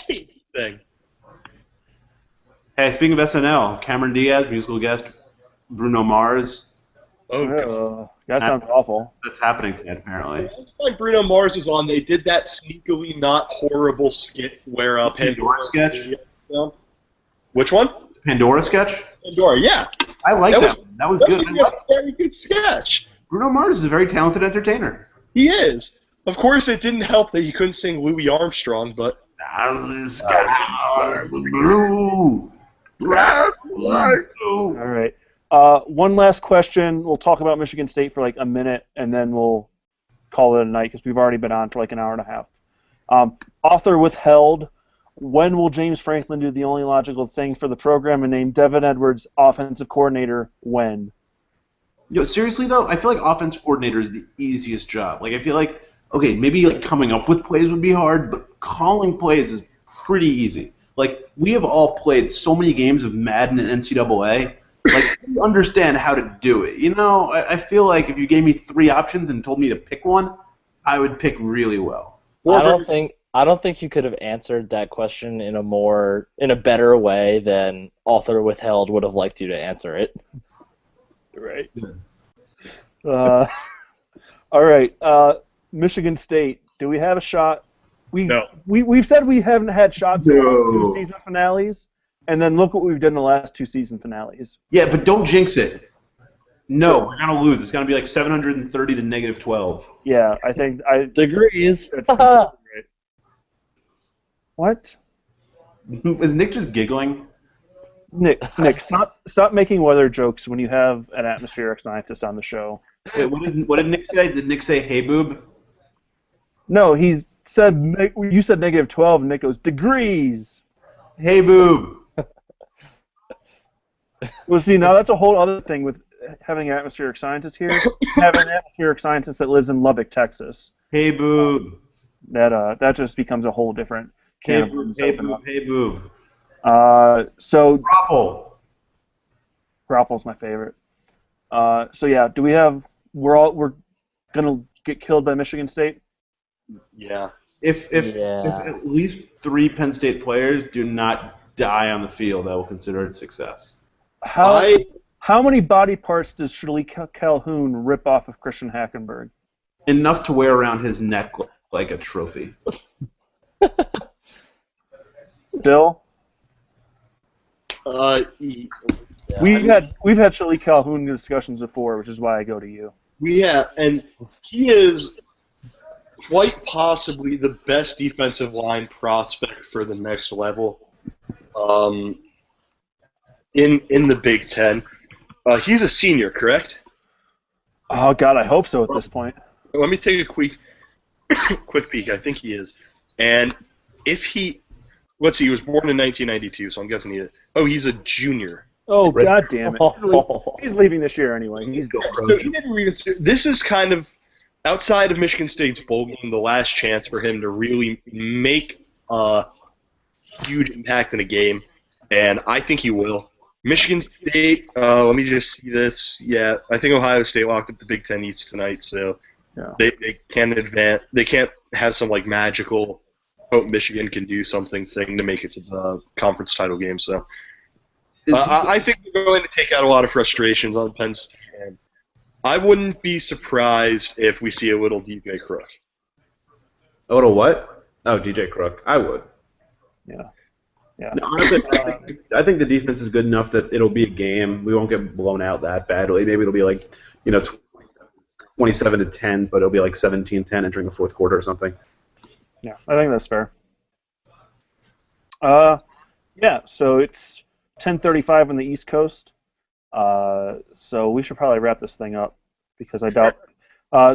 50 thing. Hey, speaking of SNL, Cameron Diaz, musical guest, Bruno Mars. Oh, God. That sounds awful. That's happening tonight, apparently. Last time Bruno Mars was on, they did that sneakily not horrible skit where Pandora sketch? Which one? Pandora sketch? Pandora, yeah. I like that. That was good. A very good sketch. Bruno Mars is a very talented entertainer. He is. Of course, it didn't help that he couldn't sing Louis Armstrong, but... Blue. All right. One last question. We'll talk about Michigan State for a minute, and then we'll call it a night because we've already been on for an hour and a half. Author withheld. When will James Franklin do the only logical thing for the program and name Devin Edwards offensive coordinator? When? Seriously though, I feel like offensive coordinator is the easiest job. I feel like maybe coming up with plays would be hard, but calling plays is pretty easy. We have all played so many games of Madden and NCAA. We understand how to do it. I feel like if you gave me 3 options and told me to pick one, I would pick really well. I don't think you could have answered that question in a better way than author withheld would have liked you to answer it. Right. All right. Michigan State. Do we have a shot? No. We've said we haven't had shots in 2 season finales, and then look what we've done in the last 2 season finales. Yeah, but don't jinx it. No, we're gonna lose. It's gonna be 730 to -12. Yeah, I think Degrees. What? Is Nick just giggling? Nick, stop making weather jokes when you have an atmospheric scientist on the show. Wait, what did Nick say? Did Nick say, "Hey, boob"? No, he said you said -12, and Nick goes degrees. Hey, boob. Well, see, now that's a whole other thing with having an atmospheric scientist here. Having an atmospheric scientist that lives in Lubbock, Texas. Hey, boob. That just becomes a whole different can of worms. Hey, boob. Hey, boob. So Grapple. Grapple's my favorite. So yeah, do we have? We're gonna get killed by Michigan State. Yeah. If at least 3 Penn State players do not die on the field, I will consider it success. How many body parts does Shirley Calhoun rip off of Christian Hackenberg? Enough to wear around his neck like a trophy. Bill? We've had Shirley Calhoun discussions before, which is why I go to you. and he is quite possibly the best defensive line prospect for the next level. In the Big Ten. He's a senior, correct? Oh God, I hope so at this point. Let me take a quick peek. I think he is. And if he, let's see, he was born in 1992, so I'm guessing he is. Oh, he's a junior. Oh God damn it! He's leaving this year anyway. He's So he never even. This is kind of outside of Michigan State's bowl game, the last chance for him to really make a huge impact in a game, and I think he will. Michigan State. Let me just see this. Yeah, I think Ohio State locked up the Big Ten East tonight, so Yeah. they can't advance. They can't have some like magical hope Michigan can do something thing to make it to the conference title game. So I think they're going to take out a lot of frustrations on Penn State. And I wouldn't be surprised if we see a little DJ Crook. A little what? Oh, DJ Crook. I would. Yeah. Yeah. No, honestly, I think the defense is good enough that it'll be a game. We won't get blown out that badly. Maybe it'll be like, 27-10, but it'll be like 17-10 entering the fourth quarter or something. Yeah, I think that's fair. Yeah, so it's 10:35 on the East Coast. So we should probably wrap this thing up because I doubt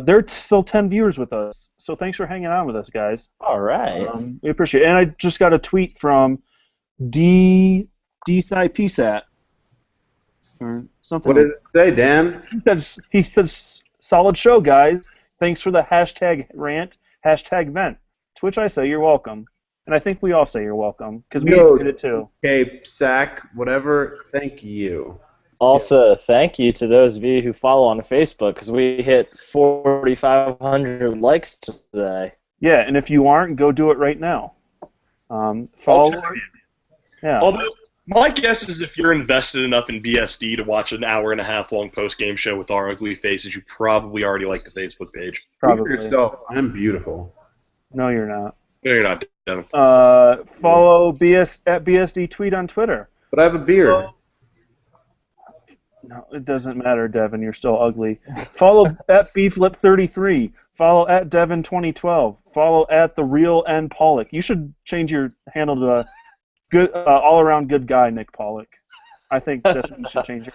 there are still 10 viewers with us. So thanks for hanging on with us, guys. All right. We appreciate it. And I just got a tweet from DThyPSat or something. What did it say, Dan? He says, solid show, guys. Thanks for the hashtag rant, hashtag vent. To which I say, you're welcome. And I think we all say you're welcome because we did it too. Okay, Sack, whatever, thank you. Also, thank you to those of you who follow on Facebook because we hit 4,500 likes today. Yeah, and if you aren't, go do it right now. Follow. Yeah. Although, my guess is if you're invested enough in BSD to watch an hour-and-a-half long post-game show with our ugly faces, you probably already like the Facebook page. Probably. Speak for yourself. I'm beautiful. No, you're not. No, you're not, Devin. Follow at BSD Tweet on Twitter. But I have a beard. No, it doesn't matter, Devin. You're still ugly. Follow at BFlip33. Follow at Devin2012. Follow at the real N Pollock. You should change your handle to good, all-around good guy, Nick Pollock. I think that's what you should change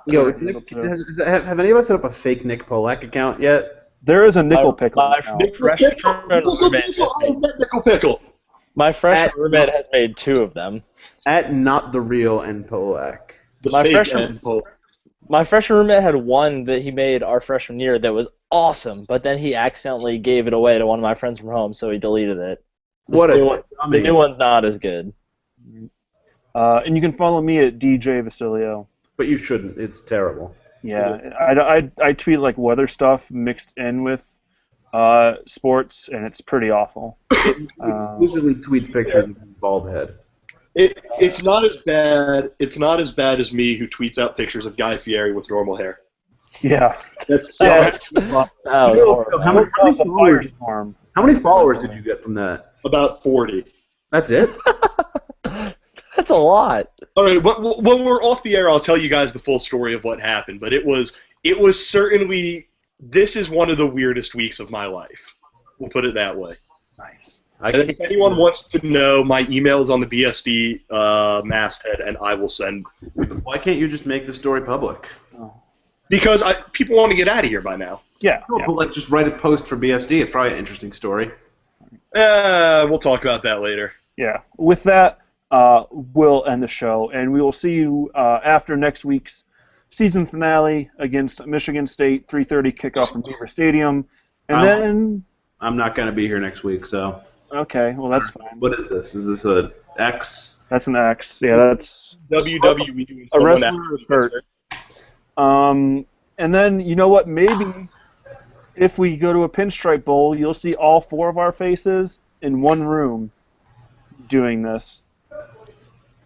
your handle to. Have any of us set up a fake Nick Polak account yet? There is a nickel pickle. My freshman roommate has made 2 of them. At not the real N Polak. My freshman roommate had one that he made our freshman year that was awesome, but then he accidentally gave it away to one of my friends from home, so he deleted it. The new one's not as good. And you can follow me at DJ Vasilio. But you shouldn't. It's terrible. Yeah, I tweet like weather stuff mixed in with sports, and it's pretty awful. Usually tweets pictures of his bald head. It's not as bad. It's not as bad as me who tweets out pictures of Guy Fieri with normal hair. Yeah. That's that was horrible. How many followers did you get from that? About 40. That's it? That's a lot. All right, when we're off the air, I'll tell you guys the full story of what happened. But it was certainly, this is one of the weirdest weeks of my life. We'll put it that way. Nice. And if anyone wants to know, my email is on the BSD masthead, and I will send. Why can't you just make the story public? Because people want to get out of here by now. Yeah. No, but like just write a post for BSD. It's probably an interesting story. We'll talk about that later. Yeah. With that, we'll end the show, and we will see you after next week's season finale against Michigan State, 3:30 kickoff from Beaver Stadium, and then. I'm not going to be here next week, so. Okay, well that's fine. What is this? Is this a X? That's an X. Yeah, that's WWE doing a wrestler is hurt. And then you know what? Maybe if we go to a pinstripe bowl, you'll see all 4 of our faces in one room doing this.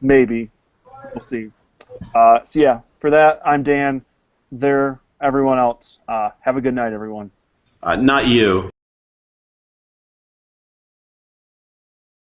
Maybe we'll see. So yeah, for that, I'm Dan. Everyone else. Have a good night, everyone. Not you.